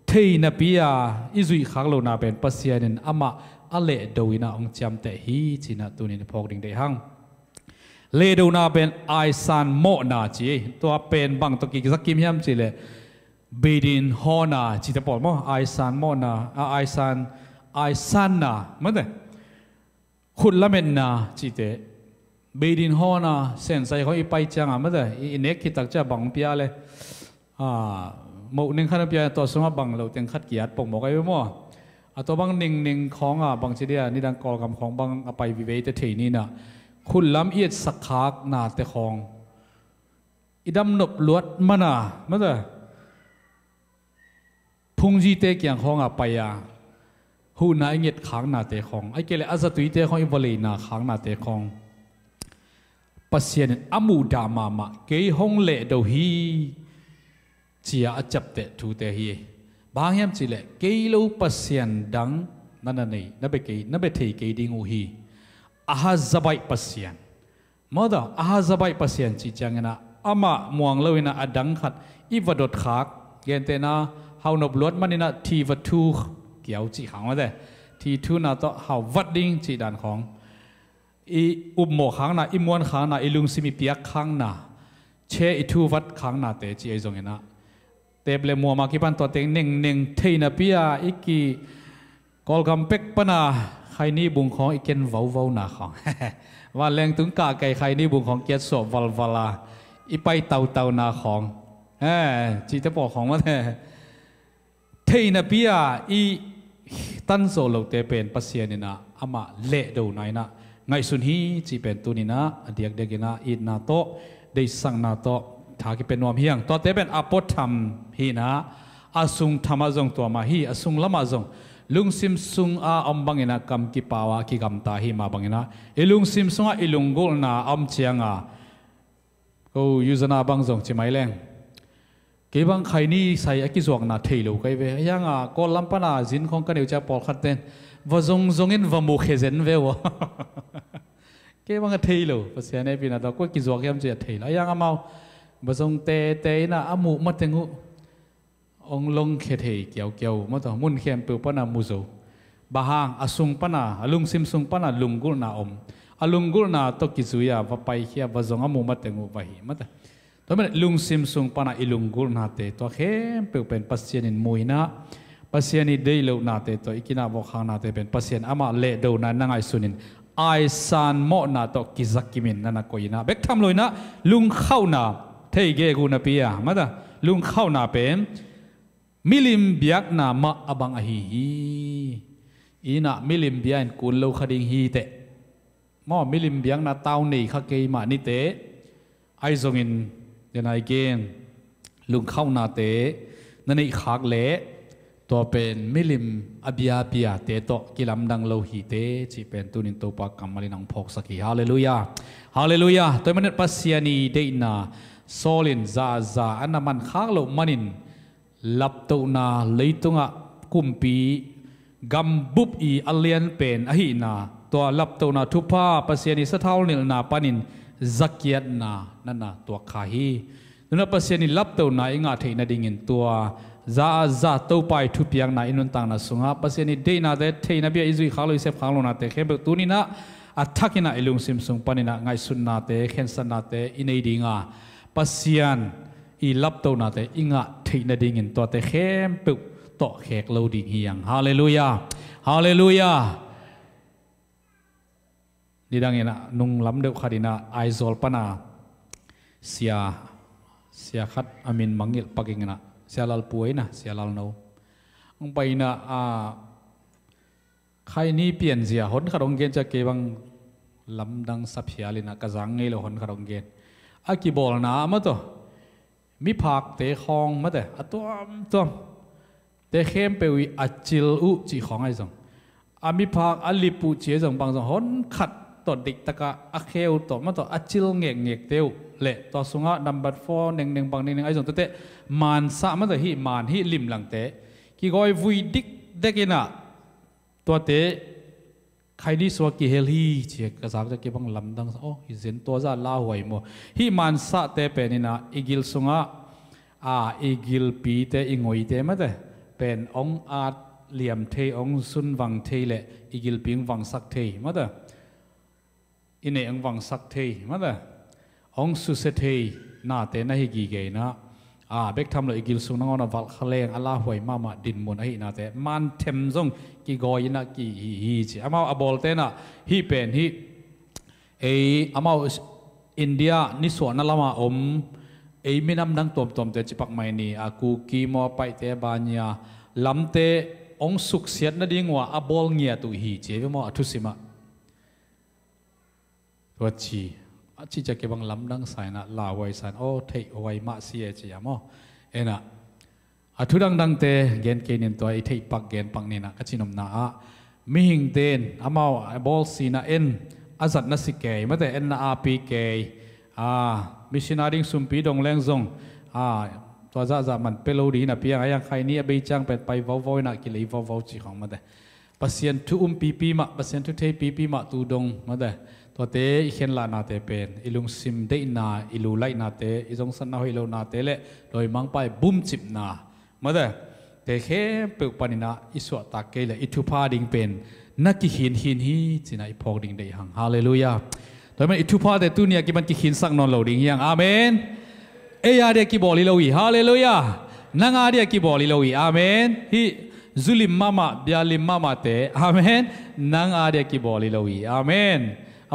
เทนปียอิจุยขังโลนาเป็นปัสเซียนินอามาอเลโดวินาองจำแต่ฮีจีนาตัวนี้พอกดิ่งได้หังเลโดนาเป็นไอซันโมนาจีตัวเป็นบางตกิสักกิมยามจีเลเบดินฮอนาจีตะปอดมั้งไอซันโมนาไอซันนาเมื่อแต่ขุดละเมนนาจีเตเบดินฮอนาเซนใส่เขาอีไปจังเมื่อแต่อีเน็กคิดตักจะบังเปียเลยหมู่หนึ่งขันเปียตัวสมบังเราเต็งขัดเกียรติปงบอกไอ้เมื่อตัวบางหนึ่งของบางเดียนี่ดังกอลกำของบางไปวิเวตเทนี่นะคุณล้ำเอียดสักขากนาเตของอิดำนบลวดมันเมื่อพุงจีเตเกียงของไปหูนายเงียดขางนาเตของไอ้เกล้อาซาตุยเตของอิวลีนาขางนาเตของปัสเซียนอามูดามามะเกยฮงเละดูฮีเจียจับเตะทูเตฮีบางยามจีเละเกยลูปัสเซียนดังนั่นนี่นั่นเป็นเกยนั่นเป็นเทเกยดิงูฮีอาฮาซาบายปัสเซียนเมื่ออาฮาซาบายปัสเซียนจีจังนะอามาม่วงเลวินะอดังขัดอีวดดขากเกนเตนะเฮานบลวดมันนี่นะทีวัตถุเกี่ยวจีขังว่าแต่ทีทูน่ะต่อเฮาวัดดิ้งจีดันของอีอุบหมกขังน่ะอีมวนขังน่ะอีลุงซิมิเปียกขังน่ะเชอีทูวัดขังน่ะเตจีไอจงเห็นนะเตเปลมัวมาคิปันตัวเต็งหนึ่งเทนเปียอีกีกอลกำเป็กปนาใครนี่บุงของอีเกนว้าวนาของว่าแรงถึงกาไก่ใครนี่บุงของเกียรติสอบวลาอีไปเตานาของจีจะบอกของว่าเทนเปียอีตันโซโลเตเป็นปัสเซียนินะอามาเละดูหน่อยนะไงสุนฮีจีเป็นตัวนี้นะเด็กนะอีนาโตได้สั่งนาโตถ้ากิเป็นนวมเฮียงตัวเตเป็นอปอธรรมฮีนะอาซุงธรรมะจงตัวมาฮีอาซุงละมาจงลุงซิมซุงอมบังเงินกำกิปาวากิกำตาฮีมาบังเงินอีลุงซิมซุงอีลุงโกลนาอมเชียงก็ยูซนาบังจงจิไม่แรง cái bang khai ni sai aki zuak na thei lo kai ve yang a ko lampana zin khong kan eucha pol khaten va zong zongin va mu khezen ve wa cái bang thei lo pasian e pina to ko ki zuak yam che thei la yang amau va zong te na amu matengu ong long khe thei kiao kiao ma to mun khem pe pana mu zo bahang asung pana alung sim sung pana lungul na om alungul na to ki zuya va pai khia va zong amu matengu va hi mataตัวมันลุงซิมซุงปนาอิลุงกุลนาเตตัวเข้มเปเป็นปัสเซียนินมวยนะปัสเซียนิเดย์เลวนาเตตัวอีกินาบอกข้างนาเตเป็นปัสเซียนอามาเละดูนันนังไอซุนินไอซันโมนาตัวกิซักกิมินนั่นนักกอยนะเบกทำเลยนะลุงเข้านาเทเกกูนาเปียมาดะลุงเข้านาเป็นมิลิมเบียกนามาอบังอหีอีน่ะมิลิมเบียนกุลเลวคดิงฮีเตมอมิลิมเบียกนาเต้าหนีข้าเกยมานิเตไอซงอินเดนไอเกนลุงเข้านาเตนั่นไอขากเละตัวเป็นมิลิมอบิอาบิอาเตโตกิลัมดังโลหิเตจีเป็นตุนินโตปากกัมมาลินังพกสักีฮาเลลูยาฮาเลลูยาตัวมันปัสยานีเดนาโซลินซาอันนั้นมันขากโลมันินลับตัวนาเลยตุงะกุมปีกัมบุบอีอัลเลียนเป็นอหินาตัวลับตัวนาทุพาปัสยานีสะเท่านิลนาปานินzak yat na nana tua khahi nuna paseni lap to na inga theina dingin tua za to pai thu piang na inun tang na sunga paseni de na de theina bia izui khaloi sep khanglo na te khebe tunina athakina ilung sim sung panina ngai sun na te khen san na te inei dinga pasian i lap to na te inga theina dingin to te khem pe to khek lo ding hiang hallelujah hallelujahนี่ดังเงี้ยนุ่งล้ำเดือดขัดินะไอโซลปนาเสียขัดอามินมังเงลปักเองนะเสียลาลป่วยนะเสียลาลโนองไปนะใครนี่เปลี่ยนเสียหนขัดองเกนจะเก็บังล้ำดังสับเสียเลยนะกระสังเงลหนขัดองเกนอากิบอลนะมาตัวมีผักเตะคองมาแต่ตัวเตะเข้มไปวิอัจจิลอุจีของไอ้สองมีผักอลิปูเจียสองบางสองหนขัดตัวดิกตะกะอักเคลตัวมาตัวอัจจิลเงกเตียวเละตัวสุงะนัมบัดฟอร์เน่งบางเน่งไอ้ส่วนตัวเตะมันสะมาตัวฮีมันฮีลิมหลังเตะกี่ก้อยวุยดิกเด็กินะตัวเตะใครนี่สวกิเฮลีเจียกระซักจะเก็บบางลำดังโอ้ฮิเซนตัวจะลาหวยมัวฮีมันสะเตะเป็นนี่นะอีกิลสุงะอีกิลปีเตะอีงอยเตะมาเตะเป็นองอาดเหลี่ยมเทองซุนวังเทเละอีกิลปิงวังสักเทมาเตะอินเองวังสักเทมาเตะองสุเสเทน่าเตน่าฮิกีเกนะเบกทำเลยอีกิลสุงนังอนวัลขเลงอัลลาหวยมาดินมุนไอ้น่าเตมันเทมซงกีกอยนะกีฮีจีอามาอบอลเตนะฮีเป็นฮีอามาอินเดียนิสวนนั่นละมามินำดังตัวเตจิปักไม่นี่กูกีมอไปเตบานียลำเตองสุกเสียดนั่นดิ้งว่าอบอลเงียตุฮีเจ้ามาทุสิมาตัวชีจะเก็บบังลำดังสายนะลาไว้สันโอ้เทไว้มาเสียจีมอนะทุดังเตเกนเกนินตัวไอเทปักเกนปังนี่นะก็ชินมนามิหิงเตนอามาบอลซีนะอาจัดนัสิเกยมาแต่นะอาปีเกยมิชนาริงสุมปีดงแรงซงตัวจะมันเปโลดีนะเพียงอย่างใครนี่ไปจ้างเป็นไปวาวๆนะกิเลวาวๆจีของมาแต่ปัสยันทุปีมาปัสยันทุเทปีมาตูดงมาแต่ตัวเตอีเข็นลานาเตเป็นอิลุงซิมเดนาอิลูไลนาเตอิจงสันนาฮิโลนาเตเละโดยมังไปบุ้มจิบนามาแต่เตแค่เปิดปานินาอิสวตาเกลอิทุพาดิงเป็นนักกิหินฮีจีน่าอิพอกดิงได้หังฮาเลลูยาโดยมันอิทุพาแต่ตัวเนี้ยกิมันกิหินสักนอนเหล่าดิงยังอาเมนเดียกิบอลิโลวีฮาเลลูยานางเดียกิบอลิโลวีอาเมนฮิซุลิมมาเบียลิมมาเตอาเมนนางเดียกิบอลิโลวีอาเมน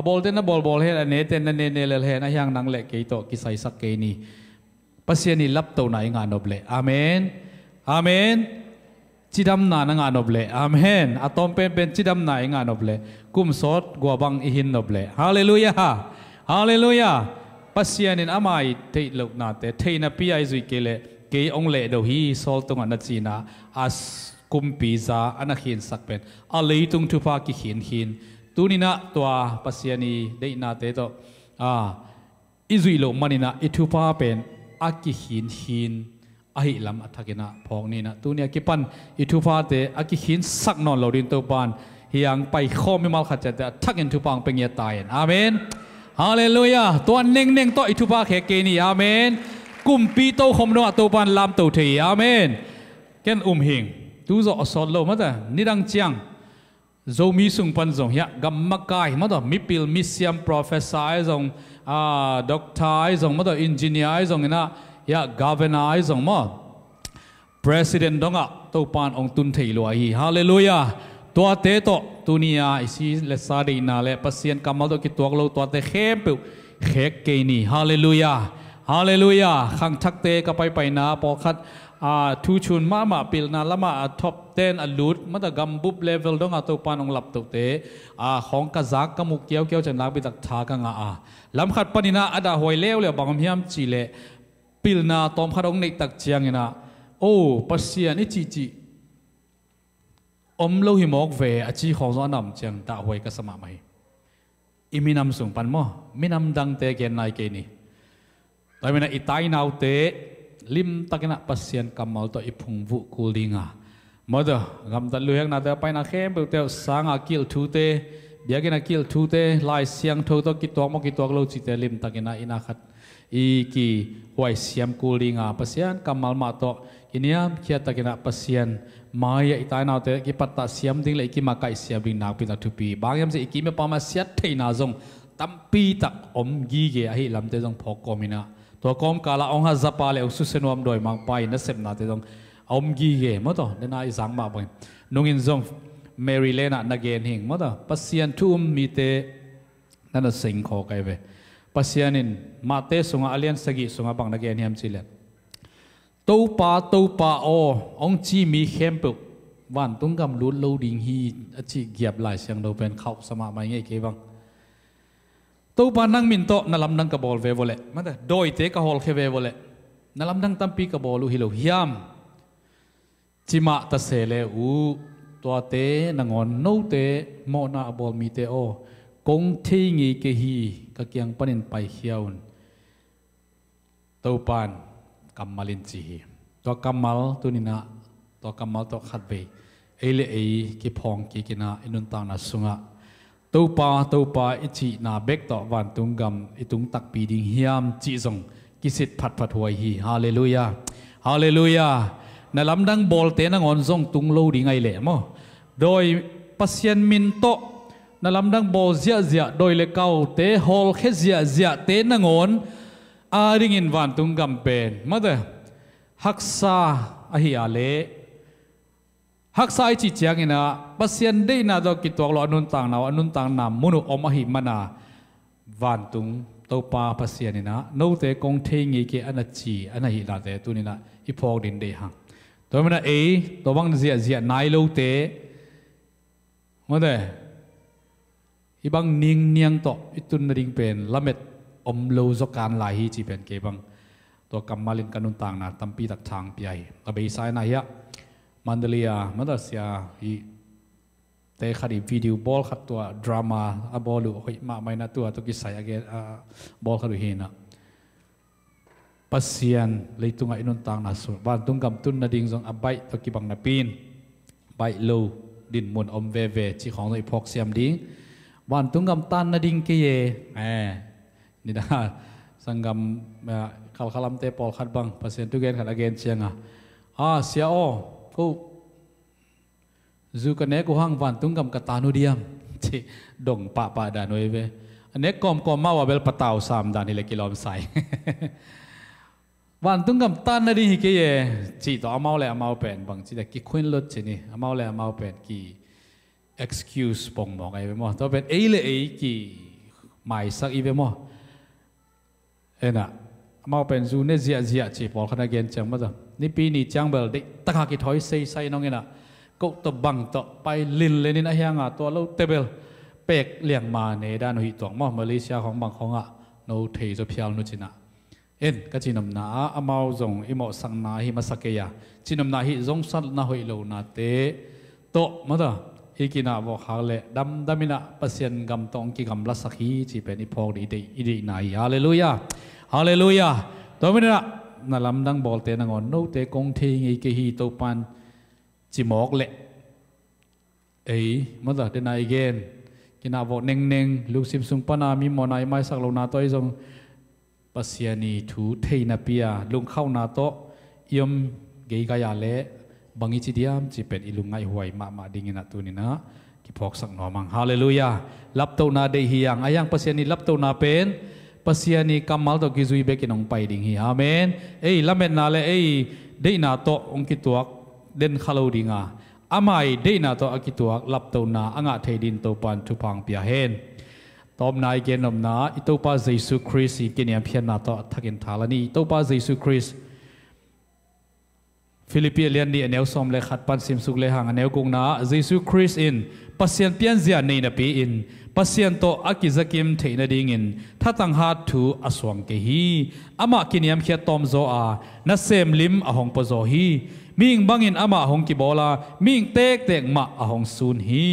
บอลเต้นนะบอลเฮนเนเต้นเนเลเฮนะยังนางเล็กเกยโตกิไซสักเกนีปัสยานีลับตัวไหนงานนบเลอาเมนอาเมนจิดำนางานนบเลอาเมนอะตอมเป็นจิดำนางานนบเลกุมสดกัวบังอิหินนบเลฮาเลลูยาฮาเลลูยาปัสยานินอามาอิเทลุกนาเตเทนปีไอซุยเกเลเกยองเลดฮีโซลตงอันจีนาอัสกุมปีซาอันขินสักเป็นอาเลยตุงทุพากิหินตูนินะตัวปัสยานีได้นาเตโตอิซุยโลมันินะอิทุพาเป็นอากิหิน ahi lam athakina phok ni na tunia kipan ithupa te akikhin sak non lorin to pan hiang pai khomi mal khacha te thakin thupang pengya tayen amen hallelujah to neng neng to ithupa khe ke ni amen kumpi to khom no to pan lam to thei amen ken hing tu zo asol lo ma ta nidang chiang zo mi sung pan zong ya gam makai ma da mi pil mi siam professor zong doctor zong ma da engineer zong na ya governor zong ma president donga to pan ong tun thei lo hi hallelujah to te to tunia isi le sa de na le pasien kamal to ki tuak lo to te khem pe khek ke ni hallelujah hallelujah khang thak te ka pai na po khat thu chun ma pil na lama top 10 alut ma da gam bup level donga to pan ong lap to te khong ka zak ka muk kiau chan lak bi tak tha ka nga lam khat panina ada hoi lew le bangam hiam chi le pil na tom kharong nei tak chiang ina o pasian i chi om lo hi mok ve a chi khong zo nam chiang ta hoi ka sama mai iminam sung pan mo minam dang te gen nai ke ni tai mena itai nau te lim takina pasian kamal to ipung vu kulinga moda gam ta luyak na te pai na khem be te sanga kil thu te biagina kil thu te lai siang tho to ki tok mo ki tok lo chi te lim takina ina khat i ki wai siam kulinga pasian kamal ma to iniam khia takina pasian maya itai na te ki patta siam ding le ki ma kai siam ding nak pi ta thu pi bangyam se ki me pa ma siat thei na zong tampi tak om gi ge a hi lam te zong phok kominaตัวกอมกาลาองฮาจับปาเลอุสุเซนวมโดยมังไปนัสเซมนาเตตงอมกีเกมต่อเดน่าอิสังมาบ่นุ่งอินซงเมริเลน่ะนักเกนหิงมต่อปัสยันทุ่มมีเตนั่นน่ะสิงขอไกเวปัสยันินมาเตสงอาเลียนสกิสงอาบังนักเกนเฮียมจิเลนตัวปาโอองจีมีเข้มปุวันตุ้งกำลุดโลดิงฮีอจิเกียบหลายเสียงเราเป็นเขาสมาไม่ไงเกบังตัวปานังมินโตนลำดังกบอลเวโวเลมันแต่โดยเตกะฮอลเคเวโวเลนลำดังตัมปีกบอลูฮิโลฮิยามจิมาตะเสเลอูตัวเตนังอนโนเตโมนาบอลมีเตโอกงเทงีเกฮีกะเกียงปนินไปเขียวตัวปานกัมมาลินจีตัวกัมมัลตัวนินะตัวกัมมัลตัวขัดเวเอเลเอกิพองกิกินาอินุนตานาสุงะตัวปาอิจินาเบกต่อวันตุงกำอิตุงตักปีดิงเฮียมจีซงกิสิทผัดหวยฮีฮาเลลูยาฮาเลลูยาในลำดังบอลเตนังอนซงตุงโลดิงไงเล่มั้งโดยปัสยันมินโตในลำดังบอลเสียโดยเลเกาเตฮอลแค่เสียเตนังอนดิงินวันตุงกำเป็นมาเดฮักซาอหิอาเลฮักษาจิตยังนะปัสยันได้นาดอกิตัวเราอนุนต่างนาอนุนต่างนามมุนุอมหิมานาวันตุงตัวปาปัสยันนะโนเตกงเทงีเกอนาจีอนาหิลาเตตุนินะอีพอกดินเดหังตัวมันเอตัวบังเสียนายโลเตมาเดอีบังนิ่งเนียงต่ออีตุนดิ่งเป็นละเม็ดอมโลจการลายฮีจีเป็นเกบังตัวกำมาลินกันุนต่างนาตัมปีตักทางปีไอตะเบยไซนายะมันเดียมันตัดเสียฮีแต่ขัดวิดีโอบอลขัดตัวดราม่าบอลลูกมาไม่น่าตัวตุกิใส่อะไรบอลขัดหินนะปัสยันเลยตุงไอ้นนต่างน่ะสุดวันตุงกำตุนนาดิ่งจงอับใบตุกิบังนาปีนใบโลดินมุนอมเวเวจีของตัวพอกเสียมดิ่งวันตุงกำตันนาดิ่งเกยนี่นะสังกำขัลขัลมเตปอลขัดบังปัสยันตุเกนขัดอเกนเชียงเสียโอกูจูกันเนกูห้างวันตุงกำกตานุเดียมที่ดงปะดานวยเวอันนี้กอมมาว่าเบลปะเตาสามดานนี่เลยกิโลมใส่วันตุงกำตันนาดีฮิเกยจีต่อเอาเมาเลยเอาเมาเป็นบางจีแต่กิควินลดจีนี่เอาเมาเลยเอาเมาเป็นกี่ excuse ปงมองไอ้เวมอตัวเป็นเอเลยกี่หมายสักอีเวมอน่ะเมาเป็นจูเนเซียจีพอขนาดเกณฑ์จังมั้งนี่ปีนี้จังเบลดิตะขากิถอยใส่น้องเงี้ยนะก็ตบบังต่อไปลินเลยนี่นะเฮียงตัวเราเตเบลเป็กเลี้ยงมาในด้านหิตวงมั่งมาเลเซียของบางของโนเทจะเพียวนุจินะก็จีนมนาอามาจงอิโมสังนาฮิมาสักยาจีนมนาฮิจงสันนาหอยโลนาเตโตมั้งต่ออีกินาบอกเขาเลยดำมินะปัสยันกำตองกิกำลัสักฮีจีเป็นอีพอกดีนายฮาเลลูยาฮาเลลูยาตัวนี้นะ นาลำดังบอลเตนงอนโนเตกงเทงไอเกฮีตัวปันจิมอกเละเอ้ยมันจะเป็นอะไรกันกินอาบเน่งลูกซิมซุงปนามีมอนายไม่สักลงนาโตไอจงปัสยานีถูเทนาเปียลุงเข้านาโตยมเกยกายาเละบางอิจิเดียมจิเป็นอิลุงไงหวยมาดิ่งนัตุนินะกิพอกสักหน่อมังฮาเลลูยาลับตัวนาเดียงอายังปัสยานีลับตัวนาเป็นปัสยานีกำมัลตัวกิจุยเบกินองไปดิ่งฮีอาเมนเอ้ยละเมนนาเลเอ้ยเดียนาโตองกิตัวเด่นขลุ่ยดิ่งอาไม่ได้นาตัวอากิตัวลับตัวนาอ่างเทดินตัวปันทุพังเปียเฮนตอมนายเกนอมนาอิตัวป้าเยซูคริสต์กินยามเพียนนาตัวทักินทาลนีตัวป้าเยซูคริสต์ฟิลิปปีเลียนดีเนวสอมเลขัดปันซิมสุกเลหังเนวกงนาเยซูคริสต์อินปัสเซียนเปียนเซียนในนับปีอินปัสเซียนโตอากิจักิมเทนดิ่งอินถ้าตั้งหัดถูอสวงเกฮีอามากินยามเขียตอมโซอานัสเซมลิมอหงปโซฮีมิงบังอินอามาหงกิบอลามิงเตกมาอหงซูนฮี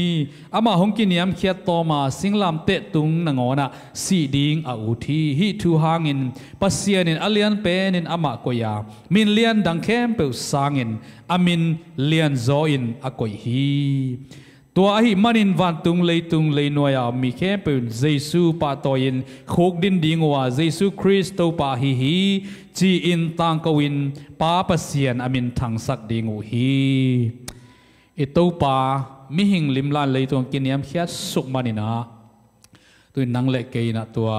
อามาหงกินยามเขียตอมาสิงลามเตตุงนงอนะสีดิงอาอุทีฮีทูหางอินปัสเซียนินอเลียนเป็นอินอามาโกยามินเลียนดังเข้มเปวสางอินอามินเลียนโซอินอโกยฮีตัวอหิมันินวันตุงเลยนัวยามีแค่เป็นเยซูปาตอยินโคกดินดิงว่าเยซูคริสต์ปาฮีจีอินตังกวินปาปเสียนอามินทังสักดิงอูฮีอิตัวปามิหิงลิมลานเลยตัวกินยามเขียสุกมันินะตัวนังเล็กเกยนะตัว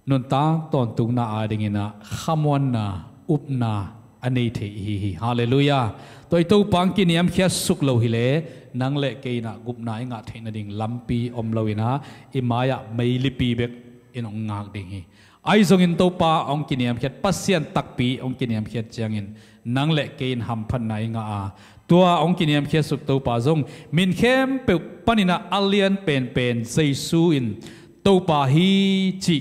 นุนตาตอนตุงนาอาดิงินะขมวันนาอุปนาอันนี้เทฮีฮาเลลูยาตัวปังกินยามเขียสุกโลหิเลนังเล็กเกยนะกุบนายงาเทนดิ่งลัมปีอมลวินะอิมายะไม่ลิปีเบกอินองงากดิ่งฮีไอซงอินตัวปาองกินยามเขียปัสเซียนตักปีองกินยามเขียจางอินนังเล็กเกยนหัมพันนายงาตัวองกินยามเขียสุกตัวปาซงมินเข้มเปปนินะอัลเลียนเป็นเซซูอินตัวปาฮีจิ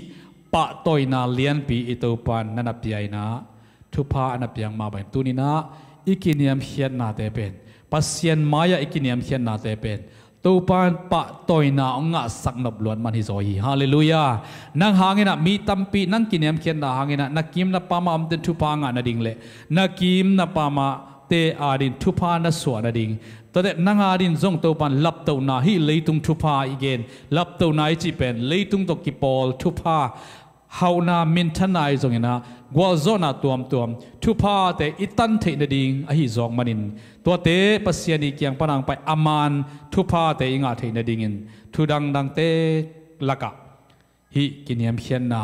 ปะตอยนาเลียนปีอิตัวปานนันปีไอนะทุพาอันปียังมาเป็นตัวนี้นะอีกินยามเขียนาเตเป็นปัสเซียนมายาอีกินยามเขียนาเตเป็นตัวปานปะตอยนาองงะสักนบล้วนมันฮิโซฮีฮาเลลูยานังหางินะมีตัมปีนังกินยามเขียนนาหางินะนักกิมนับปามาอมเตนทุพางะนาดิงเลนักกิมนับปามาเตอาดินทุพานัสวนาดิงตัวเด็กนังอาดินจงตัวปันลับตัวนาฮิเลยตุงทุพาอีเกนลับตัวนายจีเป็นเลยตุงตกิปอลทุพาเฮานามินทนายจงนะกว่าโซนาตัวทุพาเตอิตันเทนดิงอหิจงมันินตัวเตปัสยานีเกียงปนังไปอามานทุพาเตอิงาเทนดิงินทุดังเตลักะฮิกินยามเขียนนา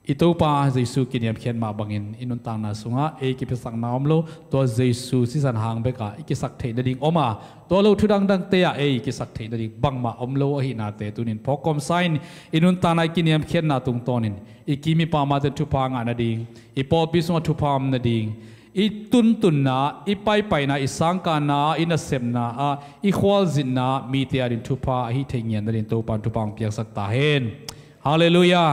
อิตัวปาเยซูกินยามเขียนมาบังอินอินุนตังนาสุงะเอกิพิสักนามโลตัวเยซูสิสันหางเบกะอิกิสักเทนดิงอมาตัวโลทุดังเตะเอกิสักเทนดิงบังมาอมโลอหินาเตตุนินพอกอมไซน์อินุนตังนากินยามเขียนนาตุงตอนินอีกิมีปามาเตทุพางานาดิงอีปอปิสมาทุพามนาดิงอีตุนนาอีไปนาอีสังกานาอีนัสเซมนาอีควอลจินนามีเตียดินทุพาฮิเทงียนนาดินตัวปันทุพังเปียกสักตาเฮนฮาเลลูยา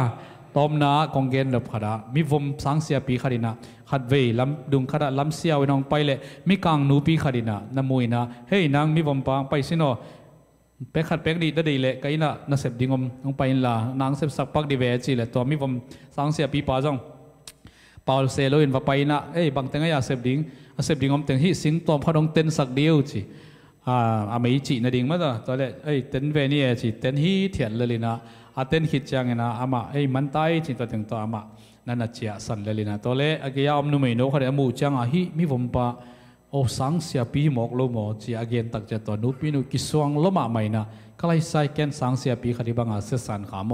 ตอมนากองเกนรับขดามีวมสังเสียปีขดินะขัดเวลำดุงขดาลำเสียวินองไปเลยมีกางนูปีขดินะน้ำมวยนะเฮ้ยนางมีวมปังไปสิโนเป็กขัดเป็กดีได้เลยก็อินะนัสเซบดิงมลงไปละนางเซบสักปักดีเวจีเลยตัวมีวมสังเสียปีป้าจงปาลเซโลอินว่าไปนะเอ้ยบางเต็งอยากเสพดิ่งอมเต็งฮิสิงตอมเขาต้องเต้นสักเดียวจีไม่จีนะดิ่งมั้งตัวเล็กเอ้ยเต้นเวนี่จีเต้นฮิเทียนเลยนะเต้นฮิตจังนะอามาเอ้ยมันตายจีตัวเต็งตัวอามานั่นน่ะเจียสันเลยนะตัวเล็กอาเกียอมนุ่มไม่โน้เขาเดี๋ยวมูจังฮิมีผมปะโอสังเสียปีหมกโลโมจีอาเกียนตักเจตัวนุปีนุกิสวงโลมาไม่นะก็เลยใส่แกนสังเสียปีขดิบังอาเสสันขาโม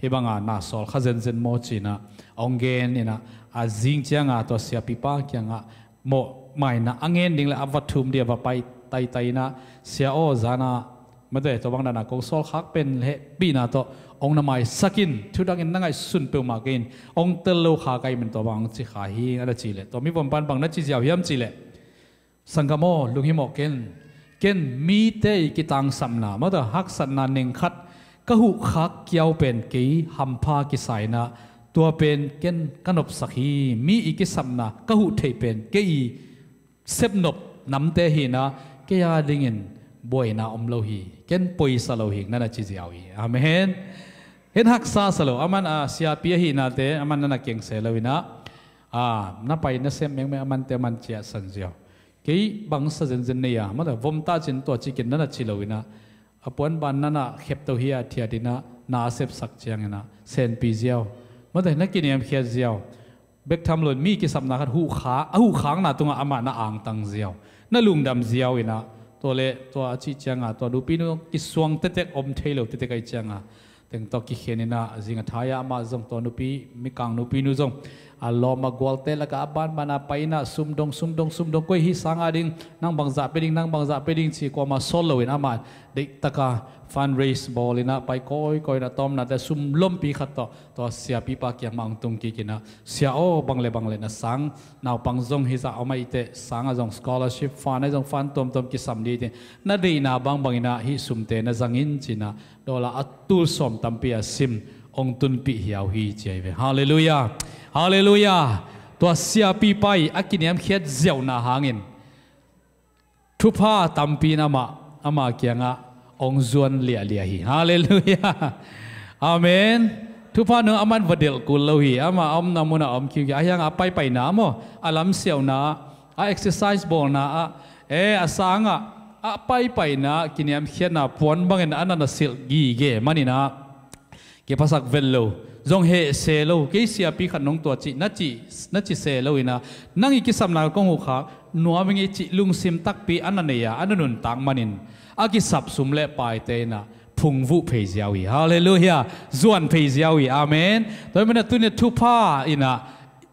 ฮิบังอานาสอลข้าเซนโมจีนะองเกนนี่นะอาจิงเจียงตัวเสียปีป้าเกียงโมไม่นะอังเงินดิ่งเลยอวัตถุมเดียบไปไตนะเสียโอจานะไม่ได้ตัวบางนาโกโซลคักเป็นเฮปีนาตัวองนามายสกินทุดังอินนั่งไอสุนเปลมากินองเตลโลขาไกเป็นตัวบางจิขาฮีอะไรจีเลยตัวมีผมปันบางนัดจีเจียวเยี่ยมจีเลยสังกโมลุงฮิโมเกนมีเตยกิตังสัมนาเมื่อฮักสันนาเนงคัดกะหุคักเกี่ยวเป็นกีหัมพากิสายนะตัวเป็นเกนกันบสักฮีมีอีกิสัมนากะหุเทเป็นเกีเซบนบนำเตหีนะเกียดิงินบวยนาอมโลหีเกนปุยสโลหินั่นจีเจียวฮีอาเมนเห็นฮักซาสโลอามันเสียปีหีนาเตอามันนั่นเก่งเสลวินะ น่าไปน่าเสียมยังไม่มันแต่มันเจียสังเจียวกี่บางสัจเนี่ยมันแต่วมตาจินตัวจิกินนั่นชิลวินะปวนบันนั่นน่ะเข็บตัวเฮียเทียดินะน่าเสพสักเจียงนะเซนปีเจียวมันแต่นักกินยามเขียเจียวเบกทำหล่นมีกิสับนักหูค้างน่ะตรงอามาน่ะอ่างตังเจียวน่ะลุงดำเจียวนะตัวเละตัวจีเจียงตัวดูปีนู้กิสวงเตะอมเทลเตะไกเจียงถึงตัวกิเขียนนะจิงท้ายอามาจงตัวนูปีมีกังนูปีนู้จงลอมากวลเตละกับบ้านบานาไปนะซุ่มดงก็ฮิสังอาดิงนั่งบังจับไปดิ้งชีกว่ามาโซโลอินอามาเด็กตะกาฟันเรสบอลนะไปก้อยนะตอมนะแต่ซุ่มล้มปีขัดตัวเสียปีปากยังมังตุงกินะเสียโอ้บังเลนะสังนาวปังจงฮิจะเอามาอิเตสังอาจงสกอลาชิพฟันอาจงฟันตอมกิสัมดีเตน่าดีนะบังนะฮิซุ่มเตนะจังอินจีนะโดละอัตุลสมตัมปีอาซิมองตุนปีเหี่ยวฮีเจเวฮาเลลูยาฮาเลลูยาตัวเสียปีไปอากินยามเขียดเจ้าหน้าหางินทุพาตัมปีนามาเกียงะองจวนเลียฮีฮาเลลูยาอาเมนทุพาเนื้ออามันวดเดลกุลโลฮีอามาอมนามุนาอมคิวอายังอาไปน้ำออาลัมเสียวนาอาเอ็กซ์ไซส์บอลนาอาสังอาไปนะกินยามเขียดนาปวนบังเงินอันนั้นสิลกีเกมันนี่นะเก็บภาษาเวลโลจงเฮเซโลกี่เสียปีขันน้องตัวจีนัดเซโลอินะนั่งอีกสำนักกงหูขาหนัวเป็นจีลุงซิมตักปีอันนั้นเนี่ยอันนั้นนุนตังมันินอากิสับสุมเล่ไปเตนะพุงวุเพยาวีฮาเลลูยาจวนเพยาวีอาเมนโดยมันตุนทุพาอินะ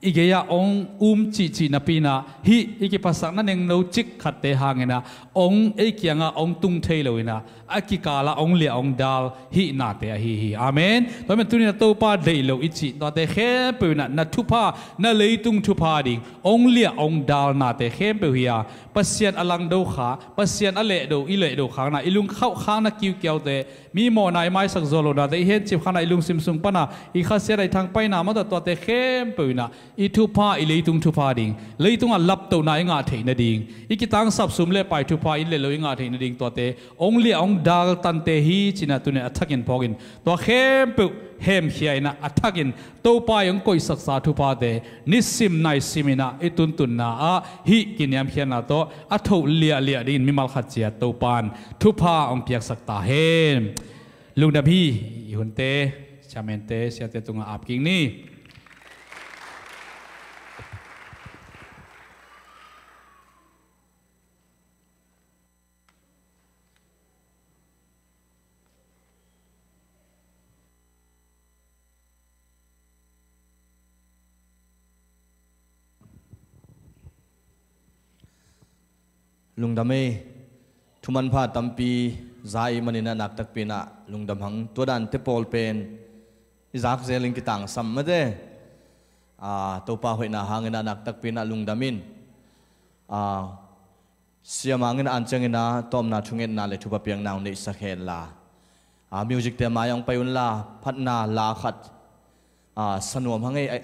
อีกอย่างองจีนับปีนะฮีอีกภาษานั้นยังโนจิกขัดเตหางนะองอีกอย่างองตุงเทโลอินะอากิกาละองเลียองดาลฮีนาเตฮีอาเมนโดยมันตุนตัวป้าเดโลอิจิตัวเตเข้มเปนะนัทุพานั่นเลยตุงทุพาดิ่งองเลียองดาลนาเตเข้มเปฮียปัสยันอลังดูขาปัสยันอเลดูอิเลดูข้างนะอิลุงเข้าข้างนักกิ้วเกี่ยวเตมีโมนายไม้สักโซโลนาเตเห็นจิบข้างนะอิลุงซิมซุงปนะอีข้าเสียในทางไปนามันตัวเตเข้มเปนะอีทุพาอีเลยตุงทุพาดิ่งเลยตุงอันลับตัวนายงาเทนดิ่งอีกิตังสับสุมเล่ไปทุพาอีเลโลยงาเทนดิ่งตัวเตองเลียองดาลตันเตฮีจินาตุเนอัทักินพอกินตัวเข้มเปเฮมเฮียนะอัทักินตัวปายังก้อยสักษาทุพาเตนิสิมนายสิมินะอิตุนตุนนาฮีกินยามเฮียนะตัวอัทุเลียดินมิมัลขัดเจียตัวปานทุพาองเปียกสักตาเฮมลุงดาบียุนเตชาเมนเตเสียเตตุงอาบกิงนี่ลุงดำเอทุมันพาตัมปีใจมันนี่นักตักปีน่ะลุงดำหังตัวดันเตปอลเป็นจากเซลิงกิตังสัมมาเดตัวป้าหอยน่ะหางนักตักปีน่ะลุงดำมินเสียมังเงินอันเจงินะตอมนาทุงเงินนาเลยทุบเปียงนาวในสักเฮลามิวสิกเตมายังไปอุนลาพัฒนาลาขัดสนวมหังไอ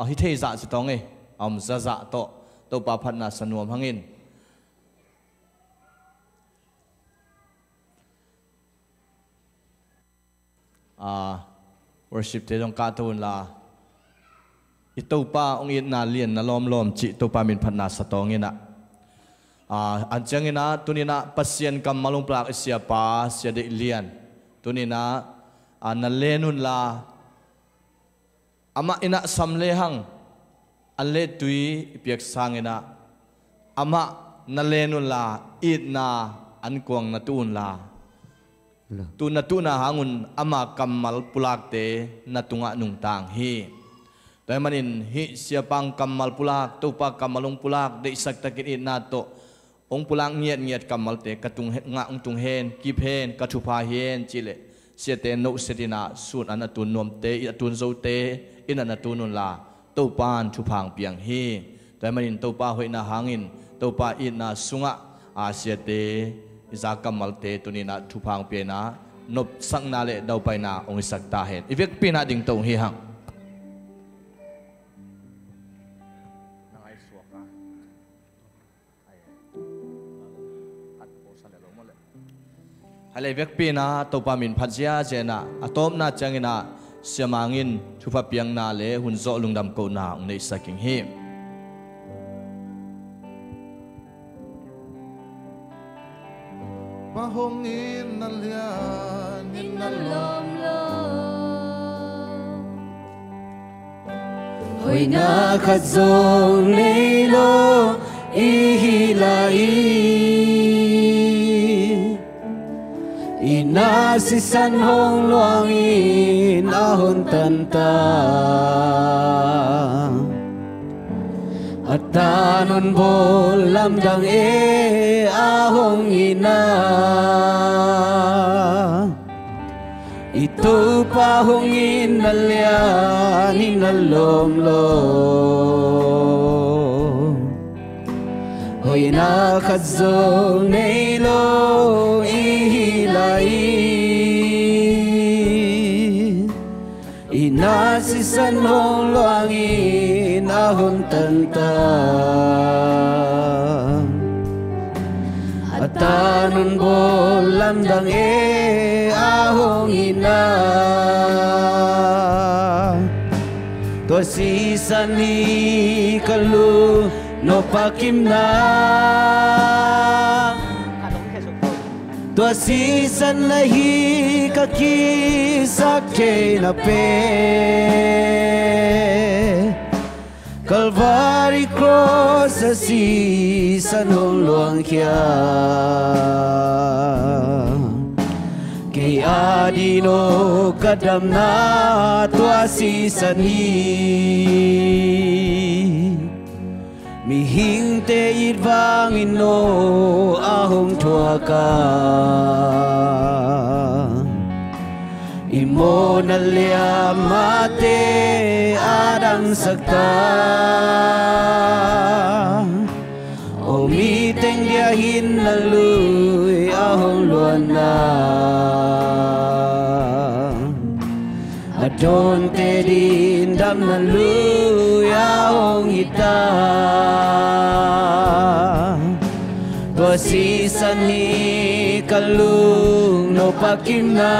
ฮิเทจะสิตองไอมจะโตตัวป้าพัฒนาสนวมหังเงินworship เตจงกาตูนลาอิตัวป้าองอินนาเลียนนาล้อมจิตัวป้ามินพันนาสตองเงินะอันเจงินะตัวนี้นะปัสยันกำมาลงปลากเสียป้าเสียเดเลียนตัวนี้นะนั่นเลนุนลาอามาอินะสัมเลหังอันเลตุยเปียกสางเงินะอามานั่นเลนุนลาอิดนาอันกวงนาตูนลาtu na hangun ama kamal pulak te na tunga nung tang hi toy manin hi siapang kamal pulak tu pa kamalung pulak de isak takit na to ong pulang ngiat kamal te katung nga ong tung hen kip hen kathupa hen chile siate no setina sun anatun nom te atun zo te in anatun nun la to pan thupang piang hi toy manin to pa hoi na hangin to pa in na sunga siateจากกัมมัลเตตุนีนะทุพังเปียนะนบสังนาเลดาวไปนาองค์สักตาเห็นอีเวกปีนาดิ่งตรงเฮียงอะไรเวกปีนาตัวปามินพัชยาเจนะอะตอมนาจังนะ siamangin thupa piang na le hun zo lungdam ko na ong nei saking hi Bahongin na lian in na lom Hoy nakazong leilo ihilai Inasisan hong luangin ahon tanta At tanon bolam dang ahong ina Ito pahongin na lian inalomlo Hoy nakazong neilo ihilai Inasisan hong luangin ahon tanta At tanon bolam dang ahong ina To sisan ni kalu no pakim na To sisan nahi kakisak na pe Calvary cross sa sisan hong luang kya Kay adino kadam na tua sisan hi Mihing te idvangin no ahong tua ka Imo na liamate adang sakta Omiteng diahin laluy ahong luan na Adon te dindam laluy ahong ita Basisan ni kalung no pakim na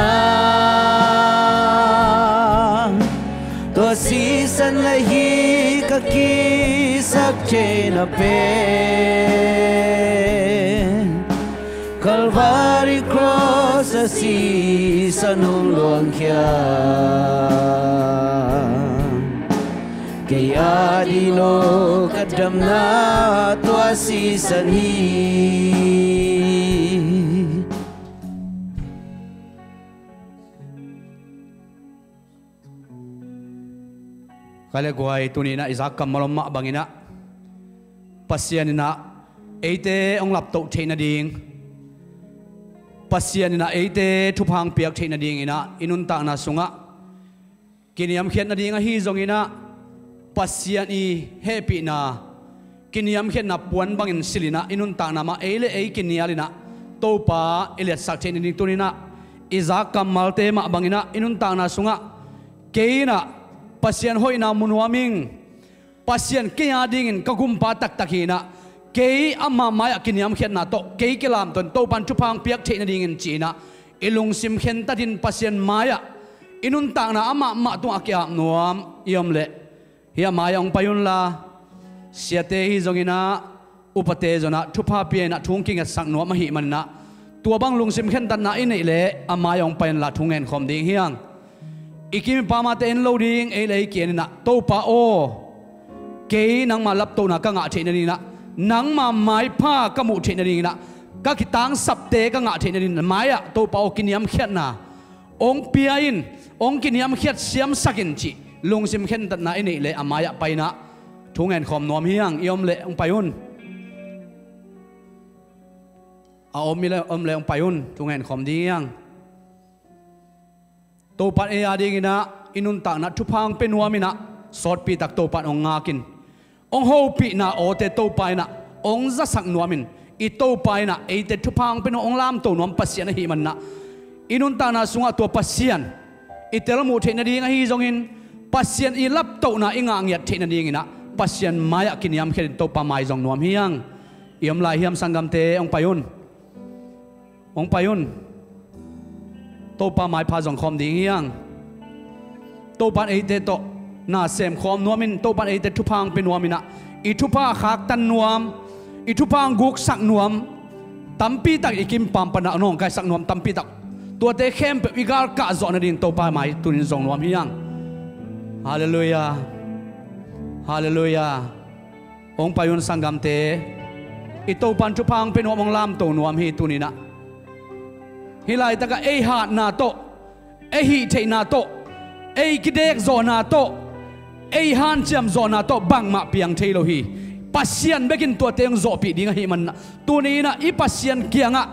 To sisan lahi kakisak na pe Calvary cross sa sisan hong luang kya Kaya dino kadam na tua sisan hi Kale guai tunina Isaac kamalom ma bangina pasianina eite ong lapto theina ding pasianina eite thupang piak theina ding ina inun ta na sunga kiniam khet na ding a hi zongina pasiani happy na kiniam khet na puan bangin silina inun ta na ma ele ei kinialina topa ele sak theina ding tunina Isaac kamalte ma bangina inun ta na sunga keina pasian hoi na munuaming pasian kaya dingin kagumpa tak takina kay ama maya kiniam khet na to kay kilam ton to pan chupang piak the na dingin china ilung sim khen ta din pasian maya inun ta na ama ma tu akya nuam iomle hiya maya ong payun la siate hi zongina upate zona thupa pi na thungking a sang nuam hi man na tua bang lung sim khen tan na inei le ama ong payan la thungen khom ding hiang ikim pama te en loading e lei kian na to pa o ke nang ma lap to na ka nga thein ni na nang ma mai pha ka mu thein ni na ka kitang sap te ka nga thein ni na maya to pa o kiniam khiat na ong piain ong kiniam khiat siam sakin chi lung sim khen tat na ine le amaya paina thungen khom nom hiang iom le ong payun a om le ong payun thungen khom diang to pat e ading ina inun ta na thupang penuamina sort pi tak to pat ong ngakin ong ho pi na o te to pai na ong za sak nuamin i to pai na e te thupang penu ong lam to nuam pasian hi man na inun ta na sunga to pasian i tel mu the na ding hi zongin pasian i lap to na inga ngiat the na ding ina pasian maya kiniam khen to pa mai zong nuam hiang iam lai hiam sangam te ong payun to pa mai pha jong khom ding hiang โตปันเอเตโตน่าเสมคอมนัวมินโตปันเอเตทุพังเป็นนัวมินะอีทุพาขากตันนัวมอีทุพังกุกสักนัวมตัมปีตักอีกิมปัมปนักน้องไก่สักนัวมตัมปีตักตัวเตเข้มเปวิกาลกะจอนดินโตปันไม้ตุนินส่งนัวมยังฮาเลลูยาฮาเลลูยาองค์ปายุนสังกัมเตอีโตปันทุพังเป็นนัวมองลามโตนัวมฮีตุนินะฮิไลตะกะเอหาดนาโตเอฮีเทนาโตเอกิเดกโซนาโตเอฮันเจียมโซนาโตบังมาเปียงเทโลฮีปัสเซียนเบกินตัวเตียงโซปีดิ้งฮีมันตัวนี้นะอีปัสเซียนเกียงอะ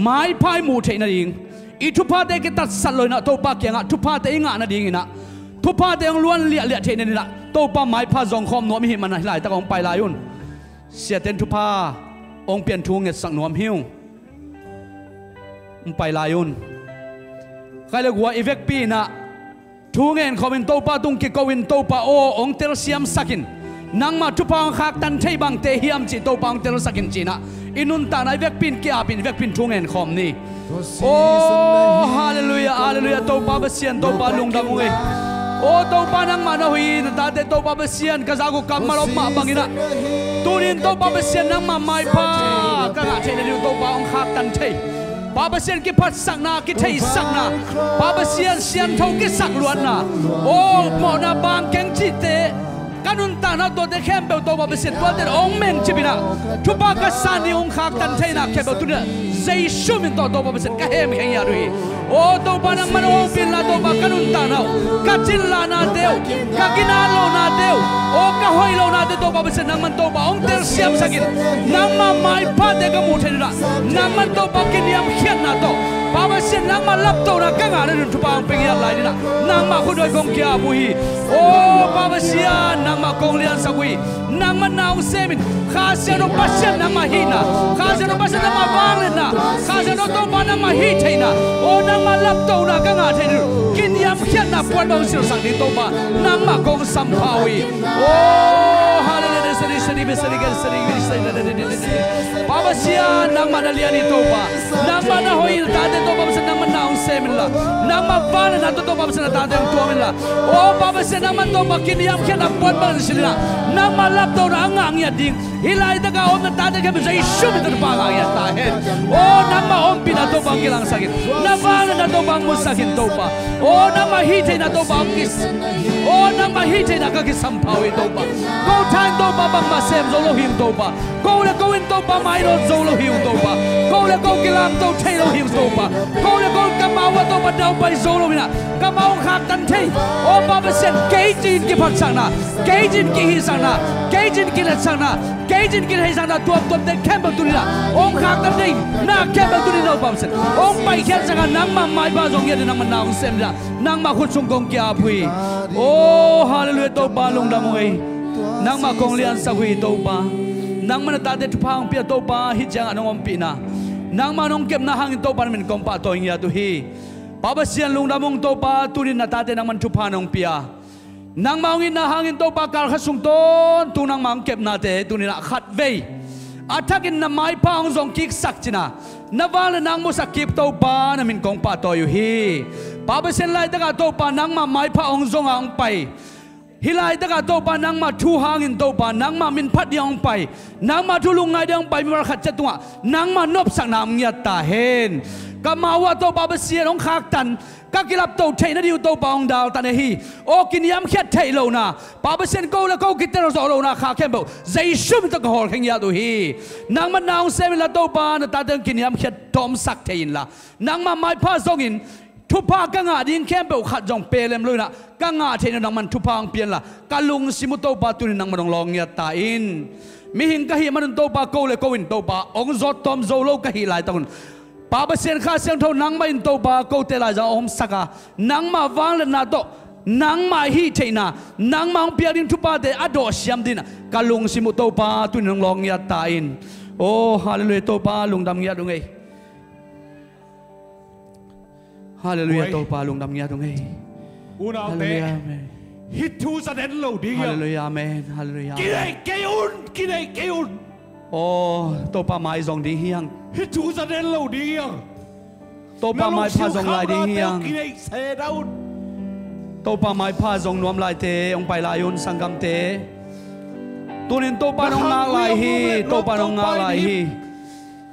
ไม้พายมูเทนาดิ้งอีทุพาเตกิตัดสัตว์เลยนะโตปาเกียงอะทุพาเตงะนาดิ้งนะทุพาเตงล้วนเลี้ยเทนนี่นะโตปาไม้พาจงคอมนัวมีฮีมันนะหลายตะกองไปลายุนเสียเต็นทุพาองเปลี่ยนทูงเงสักนัวหิวไปลายุนใครเรียกว่าอีเวกปีนะทูเงินเขาเป็นโตปาตุงกิโกวินโตปาโอองเตลเซียมสักินนังมาทุพางขากตันเทบังเตฮิอัมจิโตปางเตลสักินจีนะอินุนตาในเวกปินเกียปินเวกปินทูเงินคอมนี่โอ้ฮาเลลูยาฮาเลลูยาโตปาเบเซียนโตปาลุงดังเวโอ้โตปานังมานาหุยตาเตโตปาเบเซียนกะซากุกัมมาลบมาบังอินะตูนินโตปาเบเซียนนังมาไม่พากะกะเทนดิวโตปาองขากตันเทปาเบเซียนกิพัดสักนากิเทยสักนาปาเบเซียนเซียนทงกิสักล้วนนาโอ้หมอนาบางเก่งจิตเตกันนุนตานาตัวเตเข้มเบลตัวปาเบเซียนตัวเตองเมงจิบินะทุบากสันนิองขากตันเทนาเข้มเบลตัวเนี่ยใจชุ่มมินตัวปาเบเซียนก็เฮมเฮียด้วยโอ้ตัวปานังมันโอปินลาตัวปากันนุนตานาวกัจินลานาเดียวกักินาโลนาเดียวโอ้กะหอยโลนาเดียวตัวปาเบเซียนนังมันตัวปาองเตลเซียมสักินนังมาไม่พาเตกมูเทนะนังมันตัวปากินยามเขียนนาโตปาเบเซียนนังมาลับตัวนะกังอะไรนั่นทุบางเป็นยังไงนี่นะนังมาคุดด้วยกงเกียบุยโอ้ปาเบเซียนนังมากงเลียนสักวีนังมันนาวเซมินข้าเสียนอปัสเซียนนังมาฮีนะข้าเสียนอปัสเซียนนังมาบางเลยนะข้าเสียนอตัวปานังมาฮีเทนะโอ้นังมาลับตัวนะกังอะไรนี่กินยามเขียนนะปวดบางสิ่งสังดิโตปานังมากงสัมภาวีโอ้ฮาเลลูยาสริสริเบสริเกสริเบสริปาเบเซียนนังมานาเลียนิโตปานังมานาหอยตาเตโตปาเบเซียนนังมานาอุเซมินละนังมาบานนะตัวปาเบเซียนตาเตงตัวมินละโอ้ปาเบเซียนนังมาตัวปากินยามเขียนนะปวดบางสิ่งละนังมาลับตัวนะอ่างยาดิ่งฮิไลตะกาอมนะตาเตงแค่เป็นใจชุ่มมินตัวปางอ่างยาตาเห็นโอ้นังมาอมปีนะตัวปางกิลังสักินนังบานนะตัวปางมุสักินตัวปาโอ้นังมาฮีเทนะตัวปางกิสโอ้นังมาฮีเทนะก็กิสัมภาวิตัวปาโกทานตัวปาบังมาเซมโซโลหิมตัวปาโกเลโกวินตัวปาไม่โดนโซโลหิมตัวปาโกเลโกกิลามตัวเทโลหิมตัวปาโกเลโกกะมาวตัวปาเดาไปโซโลมินะกะมาวขากตันเทโอ้ปาเบเซียนเกจินกิพัดสังนาเกจินกิฮิสังนาเกจินกิเลสังนาเกจินกิให้สังนาตัวเต็มแคมเบตุนีนะองขากตันเทน่าแคมเบตุนีเราปาเบเซียนองไปแค่สังนังมาไม่บาจงเยนนังมันนาวเซมนะนังมาขุดซุงกงกียบุยโอ้ฮาเลลูยาตัวปาลงดามวยนังมากงเลียนสักวีตัวปานังมันตาเด็ดพังเปียตัวปาฮิจังอันองปีนะนังมานองเก็บนาหางตัวปามันกงปาตัวเงียตุฮีปาเบเซียนลงดามงตัวปาตุนินนาตาเด็นังมันทุพานองเปียนังมาองอินนาหางตัวปาการขัดสุงต้นตุนังมังเก็บนาเตตุนินนาขัดเวอาทักินนาไม้พางจงกิกสักจินะนาวันนังมุสักกิบตัวปานามินกงปาตัวอยู่ฮีปาเบเซียนไล่ตะกาตัวปานังมาไม้พางจงอังไปฮิไลตะกาโตปานังมาทูหางินโตปานังมามินพัดยังไปนังมาทุลุงไงยังไปมีรักขัดจัตุงนังมานบสักนามเงียตาเห็นกามาวะโตปาเบเซียนองขากตันกักิลับโตเทนดิวโตปาองดาวตันเฮีโอกินยามเขียดเทโลนาปาเบเซียนโกและโกกิเตโรโซโลนาขาเข้มเบลใจชุ่มตะกหอลแข่งยาดูฮีนังมันนาวเซมิลาโตปานตาเดินกินยามเขียดทอมสักเทนละนังมาไม้ผ้าซองอินทุพากังอาดิ้งแค่เบลขัดจงเปเลมเลยนะกังอาเทนนังมันทุพางเปลี่ยนละกาลุงสิมุโตปาตุนินังมันลองเงียตาอินมิหิงกะฮิมันโตปาโกเลโกวินโตปาองจอดตอมโซโลกะฮิไลตะกุนปาเบเซียนข้าเสียงเท่านังมาอินโตปาโกเตลาจาอมสักานังมาวางเลนาโตนังมาฮีเทนานังมาองเปียดินทุพาเตอโดเซียมดินกาลุงสิมุโตปาตุนินังลองเงียตาอินโอ้ฮาเลลูยาโตปาลุงดำเงียดุงไงฮาเลลูยาโตปาลุงดำเงียดุงไงอุณาเตฮิตทูสเดนโลดีฮาเลลูยาเมนฮาเลลูยากิเลเกยุนโอ้ตัวปลาไม้ทรงดีเฮียงฮิตทูสเดนโลดีตัวปลาไม้พาทรงลายดีเฮียงกิเลเซดาอุน tô pa mai pha zong nuam lai te ong pai lai yun sangam te tunin tô pa nong ngang lai hi tô pa nong ngang lai hi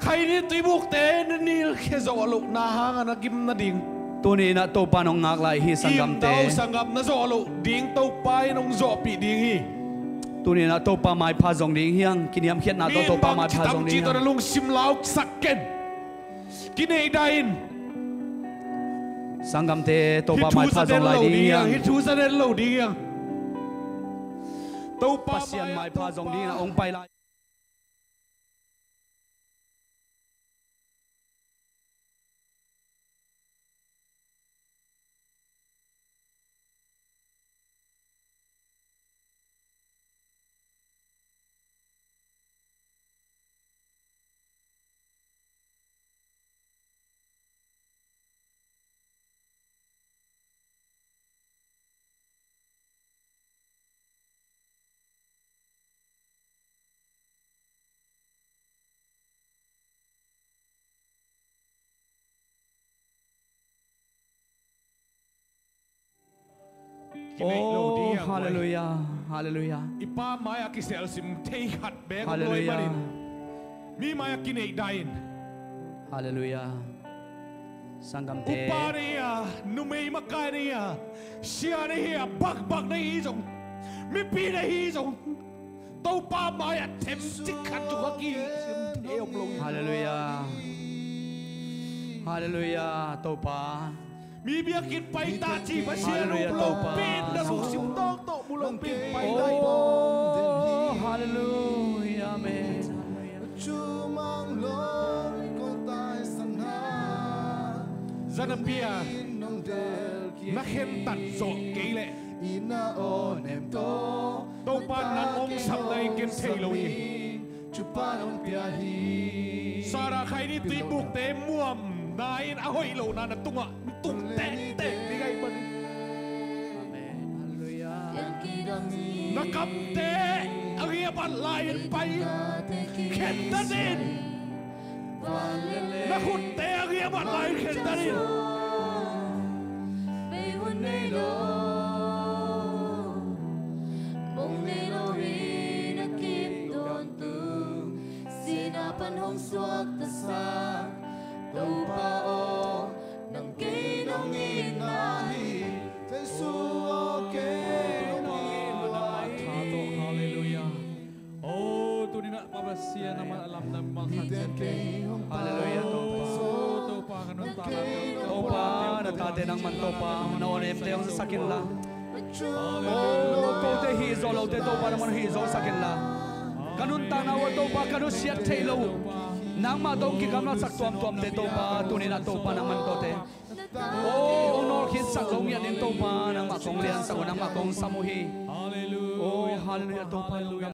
ใครนี่ตีบุกเตนนี่แค่จะลุนาหางนะกิมนะดิ่ง tunin na tô pa nong ngang lai hi sangam te สังกัมนะจะลุดิ่งเต้าไปนงจะปีดิ่งฮี tunin na tô pa mai pha zong ding hiang kiniam khiat na tô pa mai pha zong จี ding ตระลุงซิมลาวสักเกนกินเอไดน์ sangam te tô pa mai pha zong lai ding hiang ฮิทูซาเดนโลดิ่งเต้าปา pasian mai pha zong ding na ong pai lai Oh, hallelujah, hallelujah. อีป้าไม้อากิเซลซิมเทขัดแบกลอย Hallelujah. มาดินมีไม้อากินเอไดน์ Hallelujah. Sangam อุ te ปาเนี่ยนุ่มไม่มากายเนี่ยเชียเนี่ยบักในฮีจงมีปีในฮีจงเต้าป้าไม้อะเต็มจิกขัดจุกกี้ซิมเทอมลง Hallelujah. Hallelujah. Topa. มีเบียกินไปตาจีมาเชียลูกลงปีนนะลูกซิมต้องโตมุลงปีนไปได้ Oh, hallelujah. Amen. Chumang lom ko tay sana ซานาเปีย nong del นักเห็นตัดโซเกยเละ ina onem to เต้าป้านังองสับในเกนเทโลอี chupanon piahi สาราใครนี่ตีบุกเต็มม่วมนายอาหอยโลนานะตุ้งอ่ะตุ้งเตะนี่ไงมัน Amen. Hallelujah. นักกำเตะอาเรียบันลายไปเข็นตันดินนักขุดเตะอาเรียบันลายเข็นตันดิน Panhong suak ta sa tàu pa o nang kay nong inahi tay su ke Hallelujah. Oh, tu dina pabasia nama alam na malkhat ke. Hallelujah. Topa. Tu pa kanun ta. Topa. Natate ng man topa. Naonem te yung sakin la. Oh, kote hizo lo te topa naman hizo sakin la. Kanun tanawa topa kanun siya telo. Nang matong kikamla saktuam tuam te topa tunin na topa naman tote. Oh, honor hit saklong yan yung topa nang makong lian sa unang makong samuhi. Hallelujah. Oh, hallelujah topa.